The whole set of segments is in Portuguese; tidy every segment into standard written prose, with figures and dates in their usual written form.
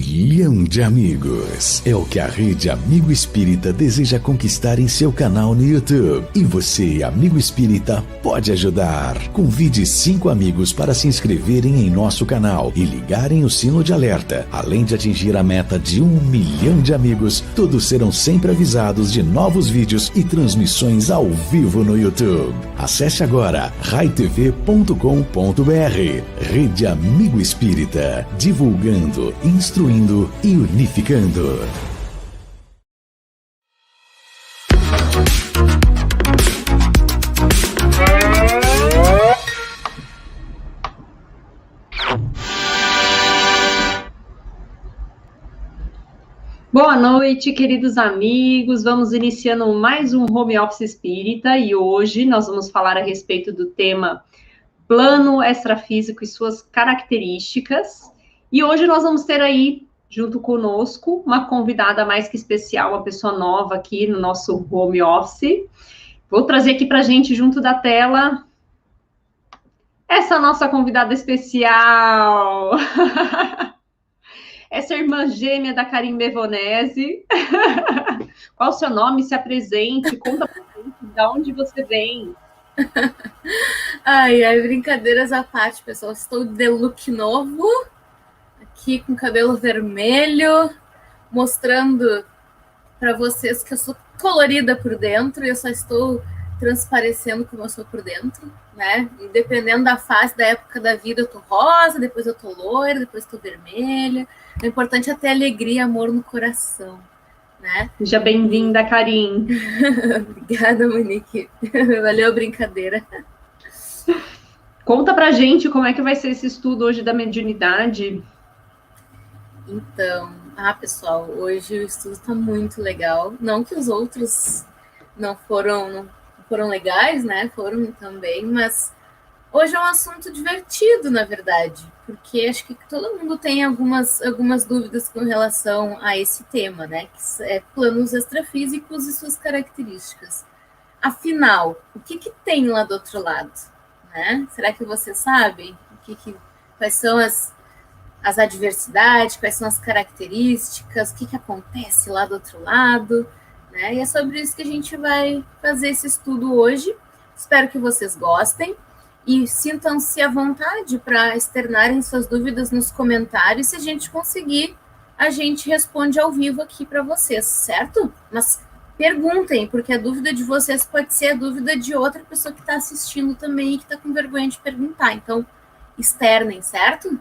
milhão de amigos. É o que a Rede Amigo Espírita deseja conquistar em seu canal no YouTube. E você, amigo espírita, pode ajudar. Convide 5 amigos para se inscreverem em nosso canal e ligarem o sino de alerta. Além de atingir a meta de 1 milhão de amigos, todos serão sempre avisados de novos vídeos e transmissões ao vivo no YouTube. Acesse agora raitv.com.br. Rede Amigo Espírita, divulgando, instruindo e unificando. Boa noite, queridos amigos. Vamos iniciando mais um Home Office Espírita e hoje nós vamos falar a respeito do tema plano extrafísico e suas características. E hoje nós vamos ter aí, junto conosco, uma convidada mais que especial, uma pessoa nova aqui no nosso Home Office. Vou trazer aqui para a gente, junto da tela, essa nossa convidada especial. Essa irmã gêmea da Karim Bevonese. Qual o seu nome? Se apresente, conta pra gente de onde você vem. Ai, brincadeiras à parte, pessoal. Estou de look novo, aqui com cabelo vermelho, mostrando para vocês que eu sou colorida por dentro e eu só estou transparecendo como eu sou por dentro, né? E dependendo da fase, da época da vida, eu tô rosa, depois eu tô loira, depois eu tô vermelha. O importante é ter alegria e amor no coração, né? Seja bem-vinda, Karim. Obrigada, Monique. Valeu a brincadeira. Conta pra gente como é que vai ser esse estudo hoje da mediunidade. Então, pessoal, hoje o estudo está muito legal. Não que os outros não foram legais, né? Foram também, mas hoje é um assunto divertido, na verdade, porque acho que todo mundo tem algumas dúvidas com relação a esse tema, né? Que é planos extrafísicos e suas características. Afinal, o que tem lá do outro lado, né? Será que você sabe quais são as adversidades, quais são as características, o que acontece lá do outro lado, né? E é sobre isso que a gente vai fazer esse estudo hoje. Espero que vocês gostem e sintam-se à vontade para externarem suas dúvidas nos comentários. Se a gente conseguir, a gente responde ao vivo aqui para vocês, certo? Mas perguntem, porque a dúvida de vocês pode ser a dúvida de outra pessoa que está assistindo também e que está com vergonha de perguntar. Então, externem, certo?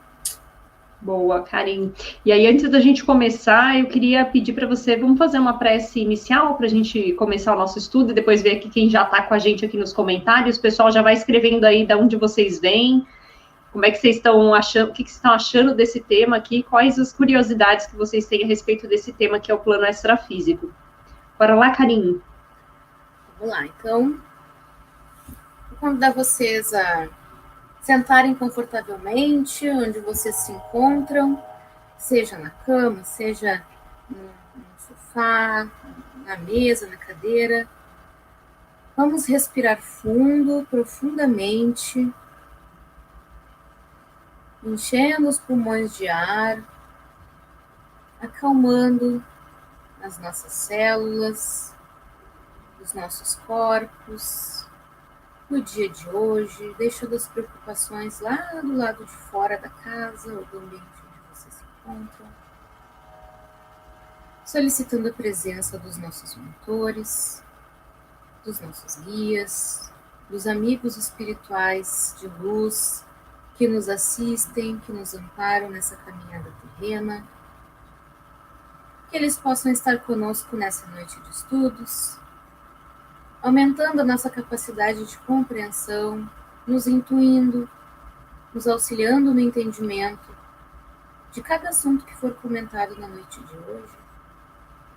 Boa, Karim. E aí, antes da gente começar, eu queria pedir para você, vamos fazer uma prece inicial para a gente começar o nosso estudo e depois ver aqui quem já está com a gente aqui nos comentários. O pessoal já vai escrevendo aí de onde vocês vêm, como é que vocês estão achando, o que vocês estão achando desse tema aqui, quais as curiosidades que vocês têm a respeito desse tema que é o plano extrafísico. Bora lá, Karim. Vamos lá, então, vou convidar vocês a sentarem confortavelmente onde vocês se encontram, seja na cama, seja no sofá, na mesa, na cadeira. Vamos respirar fundo, profundamente, enchendo os pulmões de ar, acalmando as nossas células, os nossos corpos. No dia de hoje, deixando as preocupações lá do lado de fora da casa ou do ambiente onde vocês se encontram, solicitando a presença dos nossos mentores, dos nossos guias, dos amigos espirituais de luz que nos assistem, que nos amparam nessa caminhada terrena, que eles possam estar conosco nessa noite de estudos, aumentando a nossa capacidade de compreensão, nos intuindo, nos auxiliando no entendimento de cada assunto que for comentado na noite de hoje.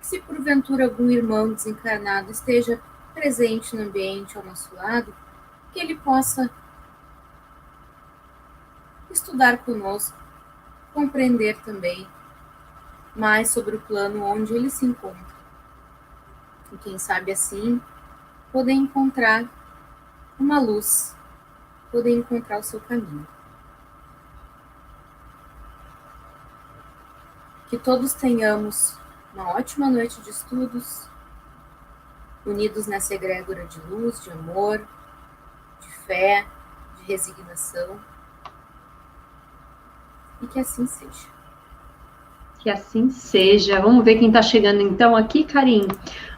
Que se porventura algum irmão desencarnado esteja presente no ambiente ao nosso lado, que ele possa estudar conosco, compreender também mais sobre o plano onde ele se encontra. E quem sabe assim, poder encontrar uma luz, poder encontrar o seu caminho. que todos tenhamos uma ótima noite de estudos, unidos nessa egrégora de luz, de amor, de fé, de resignação. E que assim seja. Que assim seja. Vamos ver quem está chegando então aqui, Karim.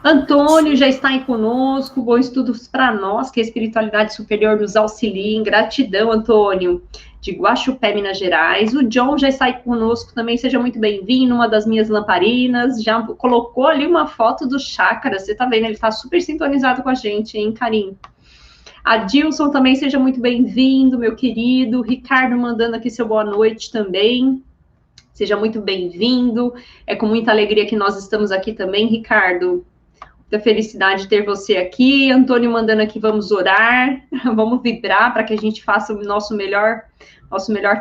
Antônio já está aí conosco. Bons estudos para nós, que a espiritualidade superior nos auxilie. Gratidão, Antônio, de Guaxupé, Minas Gerais. O John já está aí conosco também. Seja muito bem-vindo, uma das minhas lamparinas. Já colocou ali uma foto do Chácara. Você está vendo, ele está super sintonizado com a gente, hein, Karim? Adilson também, seja muito bem-vindo, meu querido. Ricardo mandando aqui seu boa noite também. Seja muito bem-vindo. É com muita alegria que nós estamos aqui também, Ricardo. Muita felicidade de ter você aqui. Antônio mandando aqui, vamos orar, vamos vibrar para que a gente faça o nosso melhor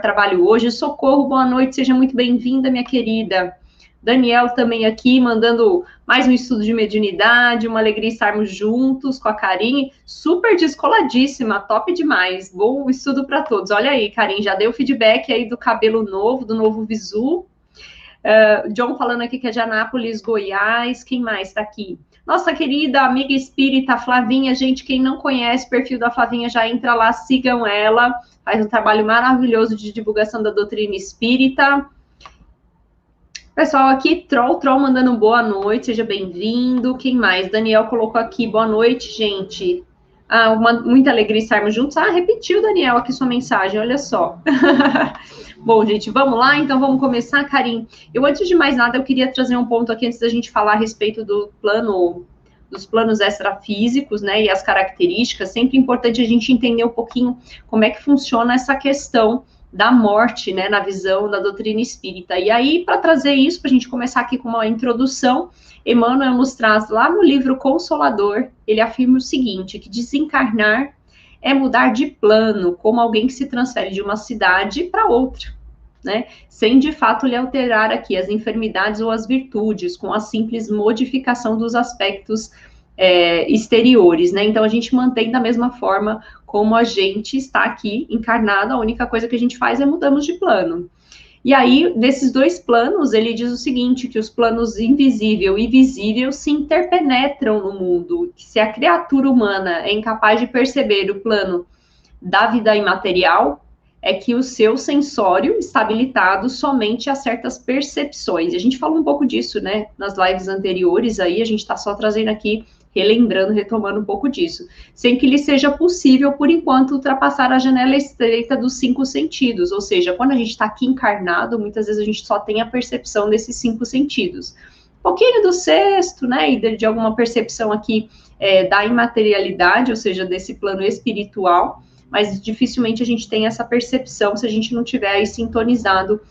trabalho hoje. Socorro, boa noite, seja muito bem-vinda, minha querida. Daniel também aqui, mandando mais um estudo de mediunidade, uma alegria estarmos juntos com a Karim, super descoladíssima, top demais, bom estudo para todos. Olha aí, Karim, já deu feedback aí do cabelo novo, do novo visu. John falando aqui que é de Anápolis, Goiás, quem mais está aqui? Nossa querida amiga espírita Flavinha, gente, quem não conhece o perfil da Flavinha, já entra lá, sigam ela, faz um trabalho maravilhoso de divulgação da doutrina espírita. Pessoal, aqui, Troll mandando boa noite, seja bem-vindo. Quem mais? Daniel colocou aqui, boa noite, gente. Muita alegria estarmos juntos. Repetiu, Daniel, aqui sua mensagem, olha só. Bom, gente, vamos lá? Então, vamos começar, Karim. Antes de mais nada, eu queria trazer um ponto aqui, antes da gente falar a respeito dos planos extrafísicos, né, e as características. Sempre importante a gente entender um pouquinho como é que funciona essa questão da morte, né, na visão da doutrina espírita. E aí, para trazer isso, para a gente começar aqui com uma introdução, Emmanuel nos traz lá no livro Consolador, ele afirma o seguinte, que desencarnar é mudar de plano, como alguém que se transfere de uma cidade para outra, né, sem de fato lhe alterar aqui as enfermidades ou as virtudes, com a simples modificação dos aspectos exteriores, né, então a gente mantém da mesma forma como a gente está aqui encarnado, a única coisa que a gente faz é mudamos de plano. E aí, desses dois planos, ele diz o seguinte, que os planos invisível e visível se interpenetram no mundo, que se a criatura humana é incapaz de perceber o plano da vida imaterial, é que o seu sensório está habilitado somente a certas percepções. E a gente falou um pouco disso, né, nas lives anteriores, aí a gente está só trazendo aqui, relembrando, retomando um pouco disso, sem que lhe seja possível, por enquanto, ultrapassar a janela estreita dos 5 sentidos, ou seja, quando a gente está aqui encarnado, muitas vezes a gente só tem a percepção desses 5 sentidos. Um pouquinho do sexto, né, e de alguma percepção aqui da imaterialidade, ou seja, desse plano espiritual, mas dificilmente a gente tem essa percepção se a gente não tiver aí sintonizado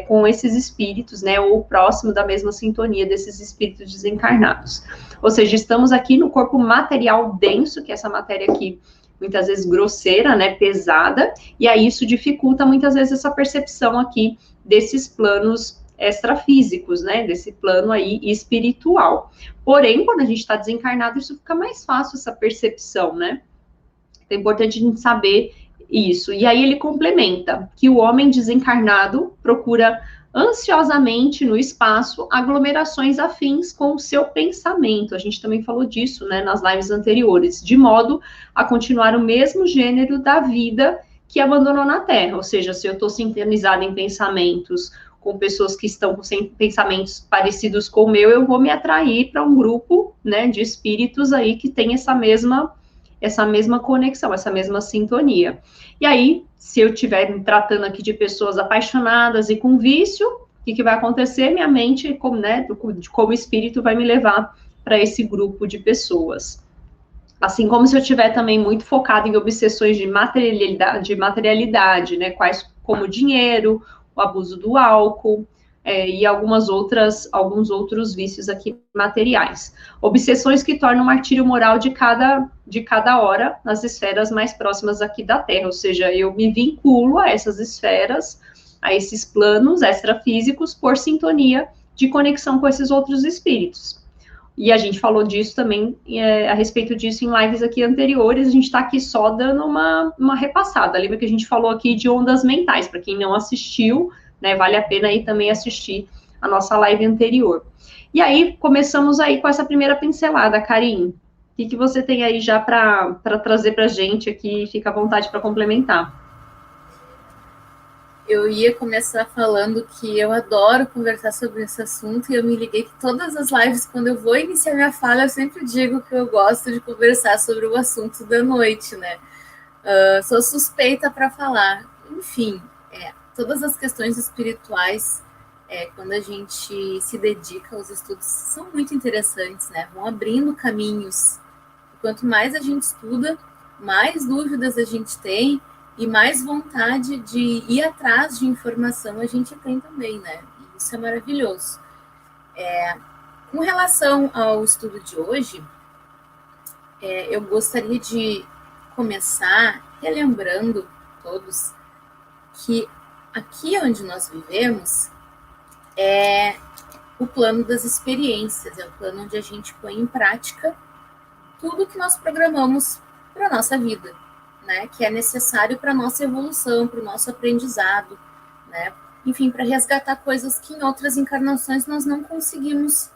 com esses espíritos, né, ou próximo da mesma sintonia desses espíritos desencarnados. Ou seja, estamos aqui no corpo material denso, que é essa matéria aqui, muitas vezes grosseira, né, pesada, e aí isso dificulta muitas vezes essa percepção aqui desses planos extrafísicos, né, desse plano aí espiritual. Porém, quando a gente está desencarnado, isso fica mais fácil, essa percepção, né? É importante a gente saber isso. E aí ele complementa que o homem desencarnado procura ansiosamente no espaço aglomerações afins com o seu pensamento. A gente também falou disso, né, nas lives anteriores, de modo a continuar o mesmo gênero da vida que abandonou na Terra. Ou seja, se eu estou sintonizada em pensamentos com pessoas que estão com pensamentos parecidos com o meu, eu vou me atrair para um grupo, né, de espíritos aí que tem essa mesma conexão, essa mesma sintonia. E aí, se eu estiver me tratando aqui de pessoas apaixonadas e com vício, o que vai acontecer? Minha mente, como espírito, vai me levar para esse grupo de pessoas. Assim como se eu estiver também muito focado em obsessões de materialidade, né, quais como dinheiro, o abuso do álcool, e alguns outros vícios aqui materiais. Obsessões que tornam o martírio moral de cada hora nas esferas mais próximas aqui da Terra, ou seja, eu me vinculo a essas esferas, a esses planos extrafísicos por sintonia de conexão com esses outros espíritos. E a gente falou disso também, a respeito disso em lives aqui anteriores, a gente está aqui só dando uma repassada. Lembra que a gente falou aqui de ondas mentais, para quem não assistiu, né, vale a pena aí também assistir a nossa live anterior. E aí, começamos aí com essa primeira pincelada, Karin. O que você tem aí já para trazer para a gente aqui? Fica à vontade para complementar. Eu ia começar falando que eu adoro conversar sobre esse assunto e eu me liguei que todas as lives, quando eu vou iniciar minha fala, eu sempre digo que eu gosto de conversar sobre o assunto da noite, né? Sou suspeita para falar. Enfim, todas as questões espirituais, quando a gente se dedica aos estudos, são muito interessantes, né? Vão abrindo caminhos. Quanto mais a gente estuda, mais dúvidas a gente tem e mais vontade de ir atrás de informação a gente tem também, né? E isso é maravilhoso. Com relação ao estudo de hoje, eu gostaria de começar relembrando todos que aqui onde nós vivemos é o plano das experiências, é o plano onde a gente põe em prática tudo que nós programamos para a nossa vida, né? Que é necessário para a nossa evolução, para o nosso aprendizado, né? Enfim, para resgatar coisas que em outras encarnações nós não conseguimos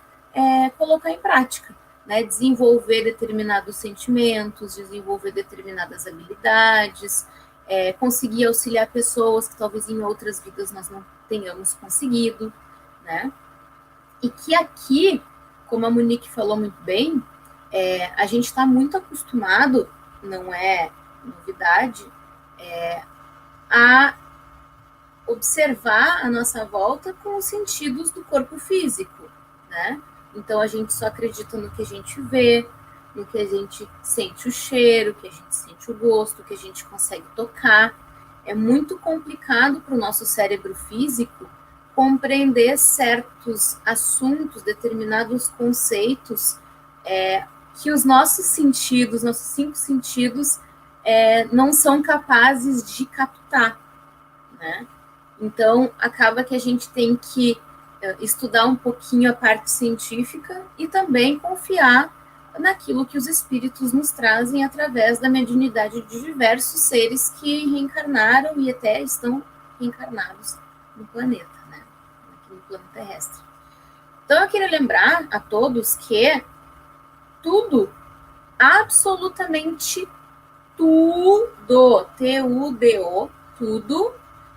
colocar em prática, né? Desenvolver determinados sentimentos, desenvolver determinadas habilidades, conseguir auxiliar pessoas que talvez em outras vidas nós não tenhamos conseguido, né? E que aqui, como a Monique falou muito bem, a gente está muito acostumado, não é novidade, a observar a nossa volta com os sentidos do corpo físico, né? Então a gente só acredita no que a gente vê, no que a gente sente o cheiro, que a gente sente o gosto, que a gente consegue tocar. É muito complicado para o nosso cérebro físico compreender certos assuntos, determinados conceitos que os nossos sentidos, nossos 5 sentidos, não são capazes de captar, né? Então, acaba que a gente tem que estudar um pouquinho a parte científica e também confiar naquilo que os espíritos nos trazem através da mediunidade de diversos seres que reencarnaram e até estão reencarnados no planeta, né? Aqui no plano terrestre. Então, eu queria lembrar a todos que tudo, absolutamente tudo, T-U-D-O, tudo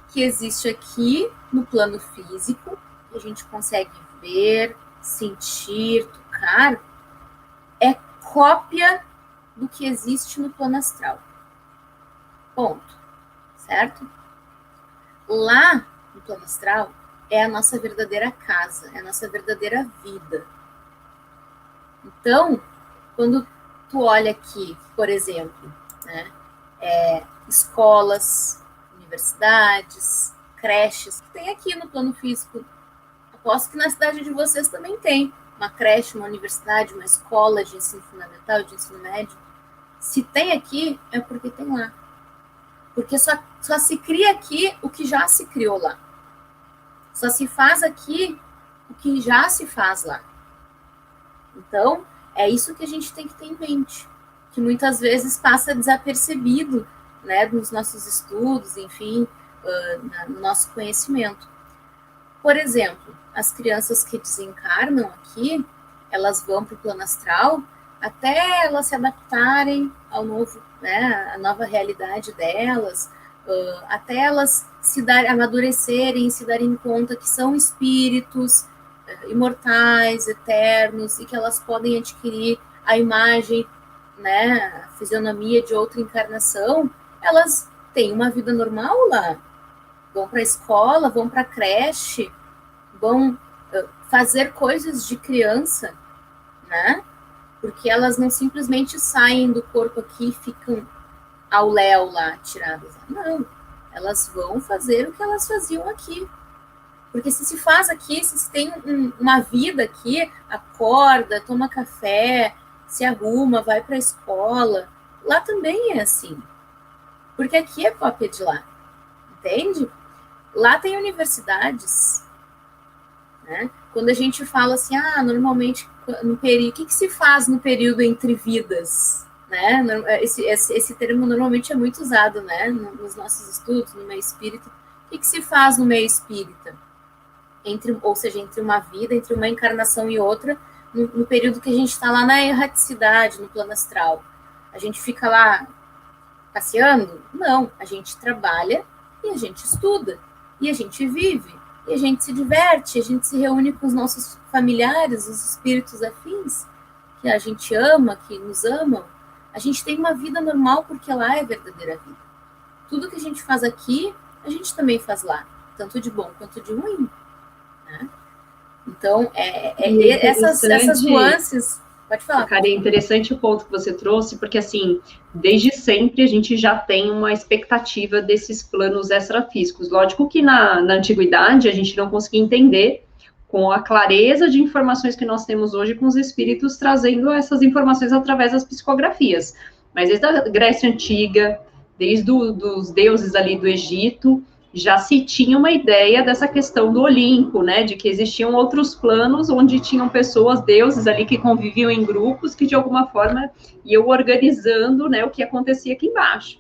que existe aqui no plano físico, que a gente consegue ver, sentir, tocar, é cópia do que existe no plano astral. Ponto. Certo? Lá no plano astral é a nossa verdadeira casa, é a nossa verdadeira vida. Então, quando tu olha aqui, por exemplo, né, escolas, universidades, creches, que tem aqui no plano físico. Aposto que na cidade de vocês também tem uma creche, uma universidade, uma escola de ensino fundamental, de ensino médio. Se tem aqui, é porque tem lá. Porque só se cria aqui o que já se criou lá. Só se faz aqui o que já se faz lá. Então, é isso que a gente tem que ter em mente, que muitas vezes passa desapercebido, né, nos nossos estudos, enfim, no nosso conhecimento. Por exemplo, as crianças que desencarnam aqui, elas vão para o plano astral até elas se adaptarem ao novo, né, a nova realidade delas, até elas amadurecerem, se darem conta que são espíritos imortais, eternos, e que elas podem adquirir a imagem, né, a fisionomia de outra encarnação. Elas têm uma vida normal lá, vão para a escola, vão para a creche, vão fazer coisas de criança, né? Porque elas não simplesmente saem do corpo aqui e ficam ao léu lá, tiradas. Não, elas vão fazer o que elas faziam aqui. Porque se faz aqui, se tem uma vida aqui, acorda, toma café, se arruma, vai para a escola, lá também é assim. Porque aqui é cópia de lá, entende? Lá tem universidades, né? Quando a gente fala assim, normalmente, no período, o que se faz no período entre vidas? Né? Esse termo normalmente é muito usado, né? Nos nossos estudos, no meio espírita. O que se faz no meio espírita? ou seja, entre uma vida, entre uma encarnação e outra, no período que a gente está lá na erraticidade, no plano astral. A gente fica lá passeando? Não, a gente trabalha e a gente estuda, e a gente vive, e a gente se diverte, a gente se reúne com os nossos familiares, os espíritos afins, que a gente ama, que nos amam. A gente tem uma vida normal porque lá é a verdadeira vida. Tudo que a gente faz aqui, a gente também faz lá, tanto de bom quanto de ruim, né? Então, essas nuances... Pode falar. Cara, é interessante o ponto que você trouxe, porque, assim, desde sempre a gente já tem uma expectativa desses planos extrafísicos. Lógico que na antiguidade a gente não conseguia entender com a clareza de informações que nós temos hoje com os espíritos trazendo essas informações através das psicografias. Mas desde a Grécia Antiga, desde os deuses ali do Egito, já se tinha uma ideia dessa questão do Olimpo, né, de que existiam outros planos onde tinham pessoas, deuses ali que conviviam em grupos que de alguma forma iam organizando, né, o que acontecia aqui embaixo.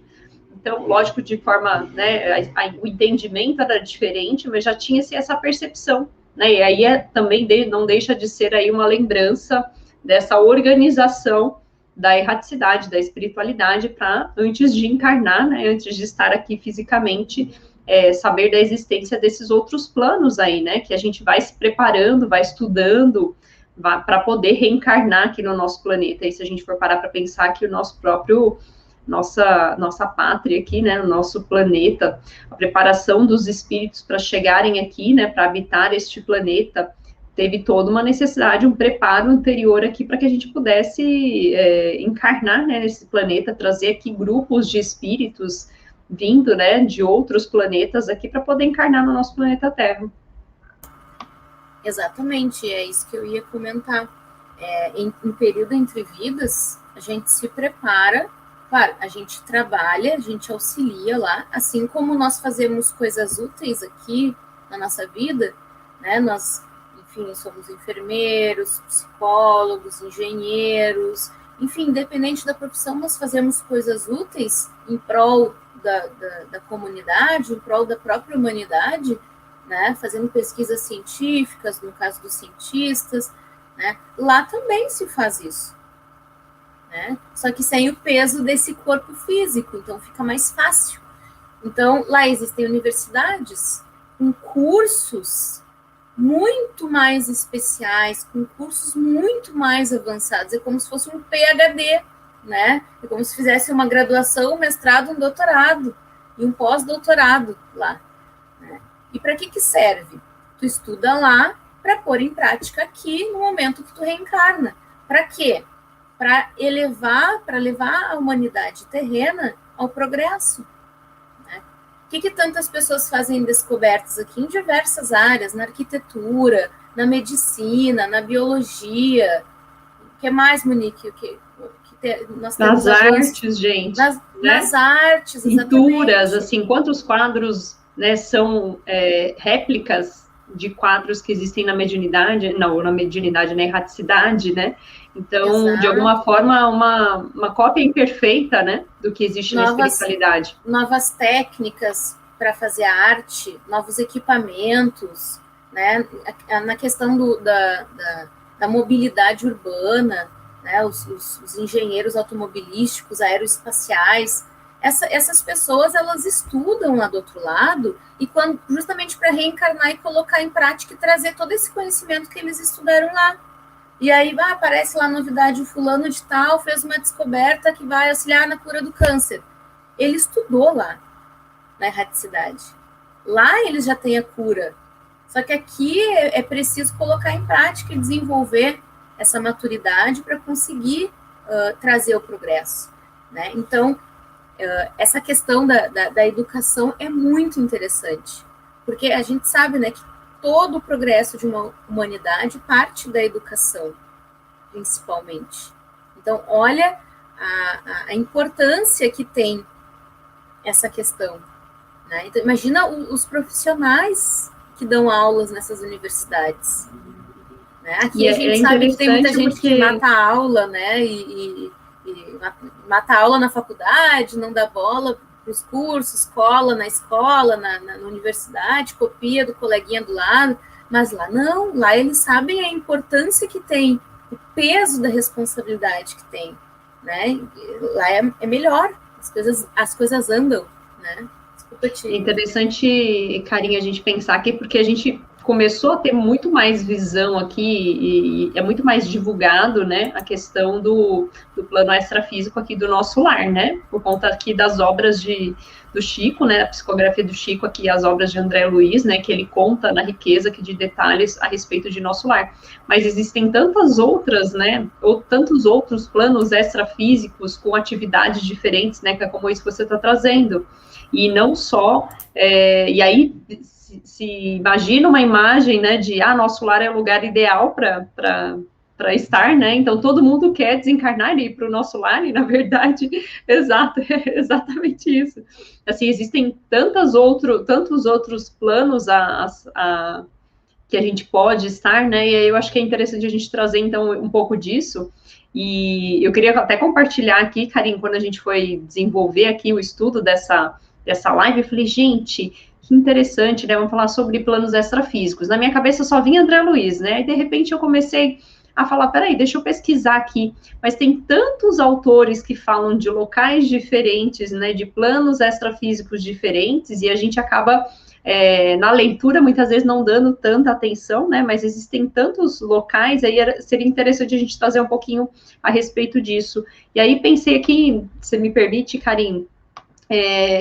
Então, lógico, de forma, né, o entendimento era diferente, mas já tinha-se essa percepção, né, e aí também não deixa de ser aí uma lembrança dessa organização da erraticidade, da espiritualidade, para antes de encarnar, né, antes de estar aqui fisicamente, saber da existência desses outros planos aí, né, que a gente vai se preparando, vai estudando, para poder reencarnar aqui no nosso planeta. E se a gente for parar para pensar que o nossa pátria aqui, né, o nosso planeta, a preparação dos espíritos para chegarem aqui, né, para habitar este planeta, teve toda uma necessidade, um preparo anterior aqui para que a gente pudesse encarnar, né, nesse planeta, trazer aqui grupos de espíritos vindo, né, de outros planetas aqui para poder encarnar no nosso planeta Terra. Exatamente, é isso que eu ia comentar. Em período entre vidas, a gente se prepara, claro, a gente trabalha, a gente auxilia lá, assim como nós fazemos coisas úteis aqui na nossa vida, né, nós, enfim, somos enfermeiros, psicólogos, engenheiros, enfim, independente da profissão, nós fazemos coisas úteis em prol da comunidade, em prol da própria humanidade, né, fazendo pesquisas científicas, no caso dos cientistas, né, lá também se faz isso, né, só que sem o peso desse corpo físico, então fica mais fácil. Então, lá existem universidades com cursos muito mais especiais, com cursos muito mais avançados, é como se fosse um PhD, né? É como se fizesse uma graduação, um mestrado, um doutorado e um pós-doutorado lá, né? E para que serve? Tu estuda lá para pôr em prática aqui no momento que tu reencarna. Para quê? Para levar a humanidade terrena ao progresso. Né? O que tantas pessoas fazem descobertas aqui em diversas áreas, na arquitetura, na medicina, na biologia? O que mais, Monique? Nós temos nas artes, gente. Nas artes, exatamente. Pinturas, assim, quantos quadros, né, são réplicas de quadros que existem na mediunidade, na erraticidade, né? Então, exato, de alguma forma, uma cópia imperfeita, né, do que existe na espiritualidade. Novas técnicas para fazer arte, novos equipamentos, né? Na questão da mobilidade urbana, né, os engenheiros automobilísticos, aeroespaciais, essas pessoas, elas estudam lá do outro lado, e justamente para reencarnar e colocar em prática e trazer todo esse conhecimento que eles estudaram lá. E aí aparece lá a novidade, o fulano de tal fez uma descoberta que vai auxiliar na cura do câncer. Ele estudou lá, na erraticidade. Lá eles já têm a cura. Só que aqui é preciso colocar em prática e desenvolver essa maturidade para conseguir trazer o progresso, né? Então, essa questão da educação é muito interessante, porque a gente sabe, né, que todo o progresso de uma humanidade parte da educação, principalmente. Então, olha a importância que tem essa questão, né? Então, imagina os profissionais que dão aulas nessas universidades. Né? Aqui a gente sabe que tem muita gente que mata a aula, né? E mata a aula na faculdade, não dá bola para os cursos, cola na escola, na universidade, copia do coleguinha do lado. Mas lá não, lá eles sabem a importância que tem, o peso da responsabilidade que tem, né? Lá é melhor, as coisas andam, né? Desculpa te... É interessante, Carinha, a gente pensar aqui, porque a gente começou a ter muito mais visão aqui, e é muito mais divulgado, né, a questão do plano extrafísico aqui do nosso lar, né, por conta aqui das obras do Chico, né, a psicografia do Chico aqui, as obras de André Luiz, né, que ele conta na riqueza aqui de detalhes a respeito de nosso lar. Mas existem tantas outras, né, ou tantos outros planos extrafísicos com atividades diferentes, né, que é como isso que você está trazendo. E não só, e aí se imagina uma imagem, né, de, nosso lar é o lugar ideal para estar, né, então todo mundo quer desencarnar e ir para o nosso lar, e na verdade, é exatamente isso. Assim, existem tantos outros planos que a gente pode estar, né, e aí eu acho que é interessante a gente trazer, então, um pouco disso. E eu queria até compartilhar aqui, Karim, quando a gente foi desenvolver aqui o estudo dessa live, eu falei, gente, que interessante, né? Vamos falar sobre planos extrafísicos. Na minha cabeça só vinha André Luiz, né? E de repente eu comecei a falar, peraí, deixa eu pesquisar aqui. Mas tem tantos autores que falam de locais diferentes, né? De planos extrafísicos diferentes, e a gente acaba, na leitura, muitas vezes não dando tanta atenção, né? Mas existem tantos locais, aí seria interessante a gente trazer um pouquinho a respeito disso. E aí pensei aqui, se me permite, Karim,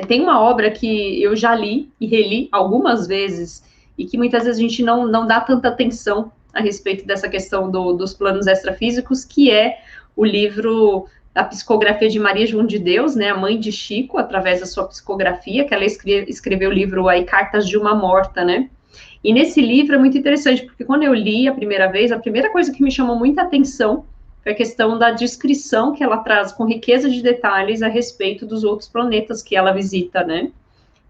tem uma obra que eu já li e reli algumas vezes, e que muitas vezes a gente não dá tanta atenção a respeito dessa questão dos planos extrafísicos, que é o livro da psicografia de Maria João de Deus, né, a mãe de Chico, através da sua psicografia, que ela escreveu o livro aí, Cartas de uma Morta, né? E nesse livro é muito interessante, porque quando eu li a primeira vez, a primeira coisa que me chamou muita atenção foi a questão da descrição que ela traz com riqueza de detalhes a respeito dos outros planetas que ela visita, né?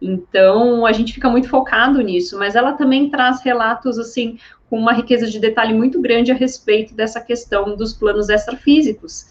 Então, a gente fica muito focado nisso, mas ela também traz relatos, assim, com uma riqueza de detalhe muito grande a respeito dessa questão dos planos extrafísicos.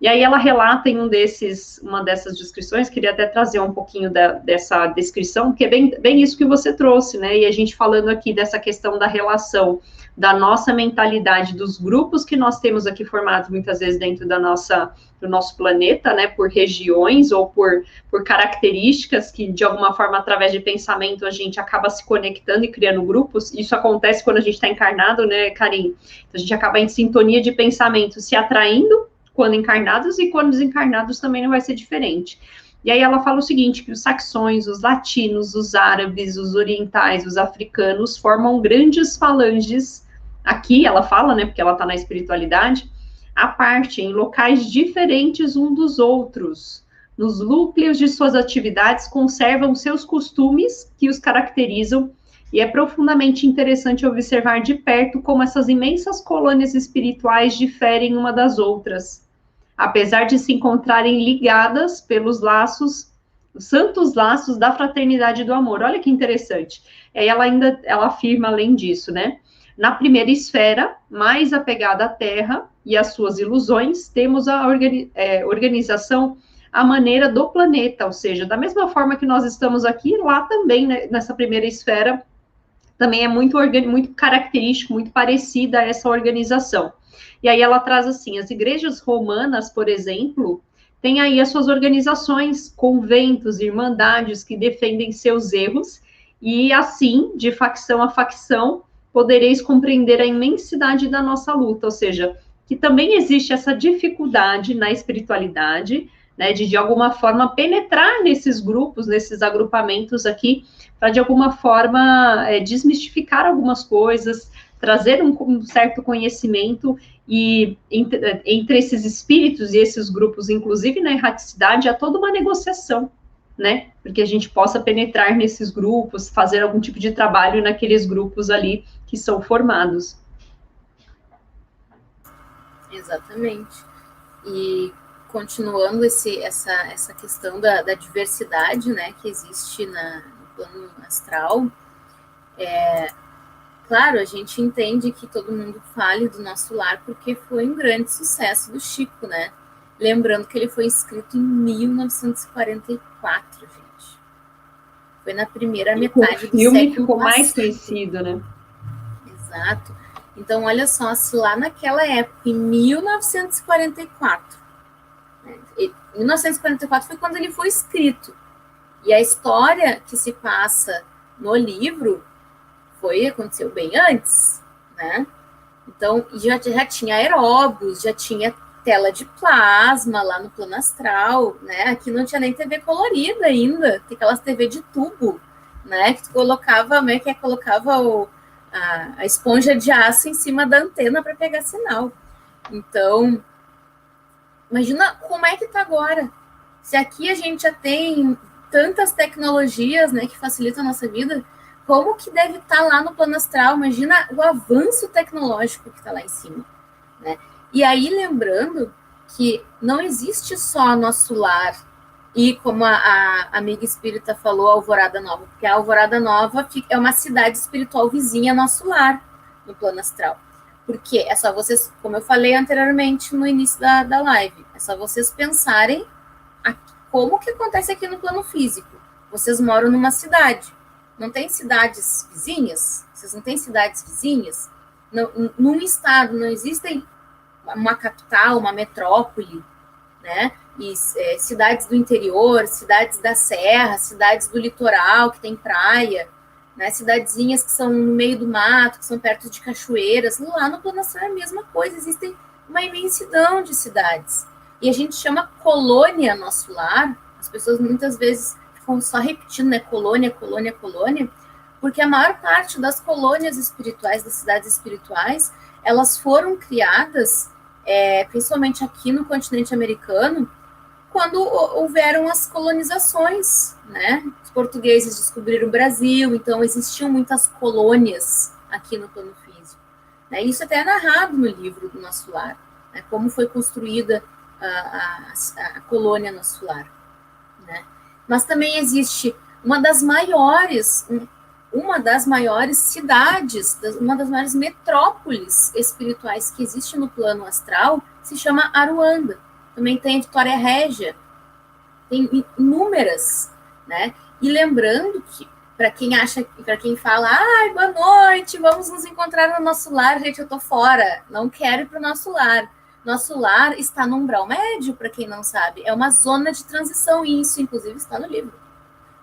E aí ela relata em uma dessas descrições, queria até trazer um pouquinho dessa descrição, que é bem isso que você trouxe, né? E a gente falando aqui dessa questão da relação da nossa mentalidade, dos grupos que nós temos aqui formados, muitas vezes dentro do nosso planeta, né, por regiões ou por características que, de alguma forma, através de pensamento, a gente acaba se conectando e criando grupos. Isso acontece quando a gente está encarnado, né, Karim? Então, a gente acaba em sintonia de pensamento, se atraindo quando encarnados, e quando desencarnados também não vai ser diferente. E aí ela fala o seguinte, que os saxões, os latinos, os árabes, os orientais, os africanos formam grandes falanges. Aqui ela fala, né, porque ela está na espiritualidade, à parte, em locais diferentes um dos outros. Nos núcleos de suas atividades, conservam seus costumes que os caracterizam, e é profundamente interessante observar de perto como essas imensas colônias espirituais diferem uma das outras, apesar de se encontrarem ligadas pelos laços, os santos laços da fraternidade e do amor. Olha que interessante. E aí ela afirma, além disso, né? Na primeira esfera, mais apegada à Terra e às suas ilusões, temos a organização à maneira do planeta, ou seja, da mesma forma que nós estamos aqui, lá também, né, nessa primeira esfera, também é muito característico, muito parecida a essa organização. E aí ela traz assim, as igrejas romanas, por exemplo, têm aí as suas organizações, conventos, irmandades que defendem seus erros, e assim, de facção a facção, podereis compreender a imensidade da nossa luta, ou seja, que também existe essa dificuldade na espiritualidade, né, de alguma forma penetrar nesses grupos, nesses agrupamentos aqui, para de alguma forma desmistificar algumas coisas, trazer um certo conhecimento, e entre esses espíritos e esses grupos, inclusive na erraticidade, há toda uma negociação, né, porque a gente possa penetrar nesses grupos, fazer algum tipo de trabalho naqueles grupos ali que são formados. Exatamente. E continuando essa questão da diversidade, né, que existe no plano astral, claro, a gente entende que todo mundo fale do nosso lar porque foi um grande sucesso do Chico, né? Lembrando que ele foi escrito em 1944, gente. Foi na primeira metade do século passado. O filme ficou mais conhecido, né? Exato. Então, olha só, se lá naquela época, em 1944, né, 1944 foi quando ele foi escrito, e a história que se passa no livro aconteceu bem antes, né? Então, já tinha aeróbios, já tinha tela de plasma lá no plano astral, né? Aqui não tinha nem TV colorida ainda, tem aquelas TV de tubo, né? Que tu colocava, né? Que colocava a esponja de aço em cima da antena para pegar sinal. Então, imagina como é que tá agora. Se aqui a gente já tem tantas tecnologias, né, que facilitam a nossa vida, como que deve estar lá no plano astral? Imagina o avanço tecnológico que está lá em cima, né? E aí, lembrando que não existe só nosso lar e, como a amiga espírita falou, a Alvorada Nova, porque a Alvorada Nova é uma cidade espiritual vizinha nosso lar no plano astral. Porque é só vocês, como eu falei anteriormente no início da live, é só vocês pensarem como que acontece aqui no plano físico. Vocês moram numa cidade. Não tem cidades vizinhas? Vocês não têm cidades vizinhas? Num estado não existem uma capital, uma metrópole, né? E cidades do interior, cidades da serra, cidades do litoral, que tem praia, né? Cidadezinhas que são no meio do mato, que são perto de cachoeiras. Lá no plano astral é a mesma coisa, existem uma imensidão de cidades. E a gente chama colônia nosso lar, as pessoas muitas vezes ficam só repetindo, né, colônia, colônia, colônia, porque a maior parte das colônias espirituais, das cidades espirituais, elas foram criadas, principalmente aqui no continente americano, quando houveram as colonizações, né? Os portugueses descobriram o Brasil, então existiam muitas colônias aqui no plano físico, né? Isso até é narrado no livro do Nosso Lar, né? Como foi construída a colônia Nosso Lar, né? Mas também existe uma das maiores cidades, uma das maiores metrópoles espirituais que existe no plano astral, se chama Aruanda. Também tem Vitória Régia, tem inúmeras, né? E lembrando que, para quem fala, boa noite, vamos nos encontrar no nosso lar, gente, eu tô fora, não quero ir para o nosso lar. Nosso lar está no umbral médio, para quem não sabe, é uma zona de transição, e isso, inclusive, está no livro.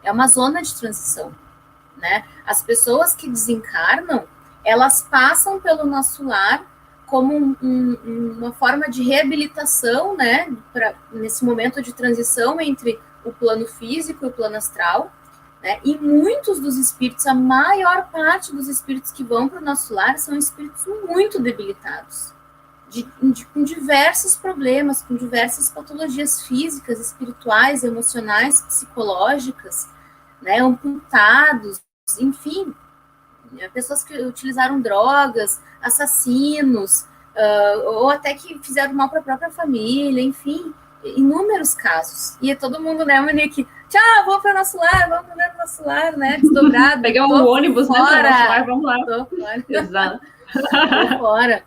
É uma zona de transição, né? As pessoas que desencarnam, elas passam pelo nosso lar como uma forma de reabilitação, né? Nesse momento de transição entre o plano físico e o plano astral, né? E muitos dos espíritos, a maior parte dos espíritos que vão para o nosso lar são espíritos muito debilitados, com diversos problemas, com diversas patologias físicas, espirituais, emocionais, psicológicas, né, amputados, enfim, pessoas que utilizaram drogas, assassinos, ou até que fizeram mal para a própria família, enfim, inúmeros casos. E todo mundo, né, Monique, tchau, vamos para o nosso lar, né, desdobrado. Pegar um ônibus, fora, né, para o nosso lar, vamos lá. Tô fora. Exato. Tô fora.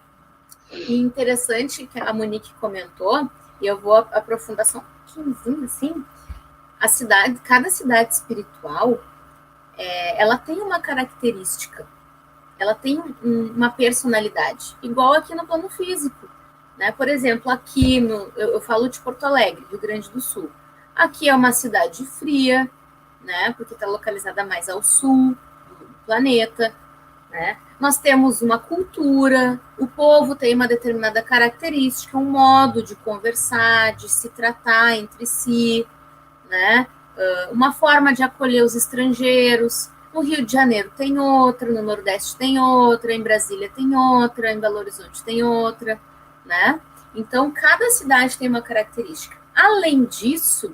E interessante que a Monique comentou, e eu vou aprofundar só um pouquinho, assim, cada cidade espiritual, ela tem uma característica, ela tem uma personalidade, igual aqui no plano físico, né? Por exemplo, aqui, eu falo de Porto Alegre, Rio Grande do Sul, aqui é uma cidade fria, né? Porque está localizada mais ao sul do planeta, né? Nós temos uma cultura, o povo tem uma determinada característica, um modo de conversar, de se tratar entre si, né? Uma forma de acolher os estrangeiros. No Rio de Janeiro tem outra, no Nordeste tem outra, em Brasília tem outra, em Belo Horizonte tem outra, né? Então, cada cidade tem uma característica. Além disso,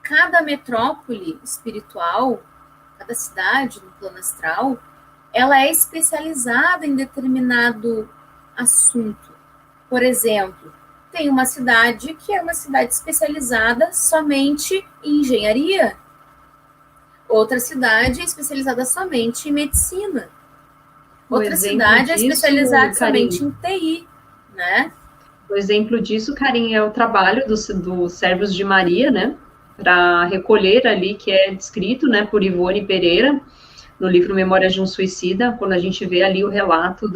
cada metrópole espiritual, cada cidade no plano astral, ela é especializada em determinado assunto. Por exemplo, tem uma cidade que é uma cidade especializada somente em engenharia. Outra cidade é especializada somente em medicina. Outra cidade é especializada somente em TI, né? O exemplo disso, Karine, é o trabalho dos Servos de Maria, né? Para recolher ali, que é descrito, né, por Ivone Pereira, no livro Memórias de um Suicida, quando a gente vê ali o relato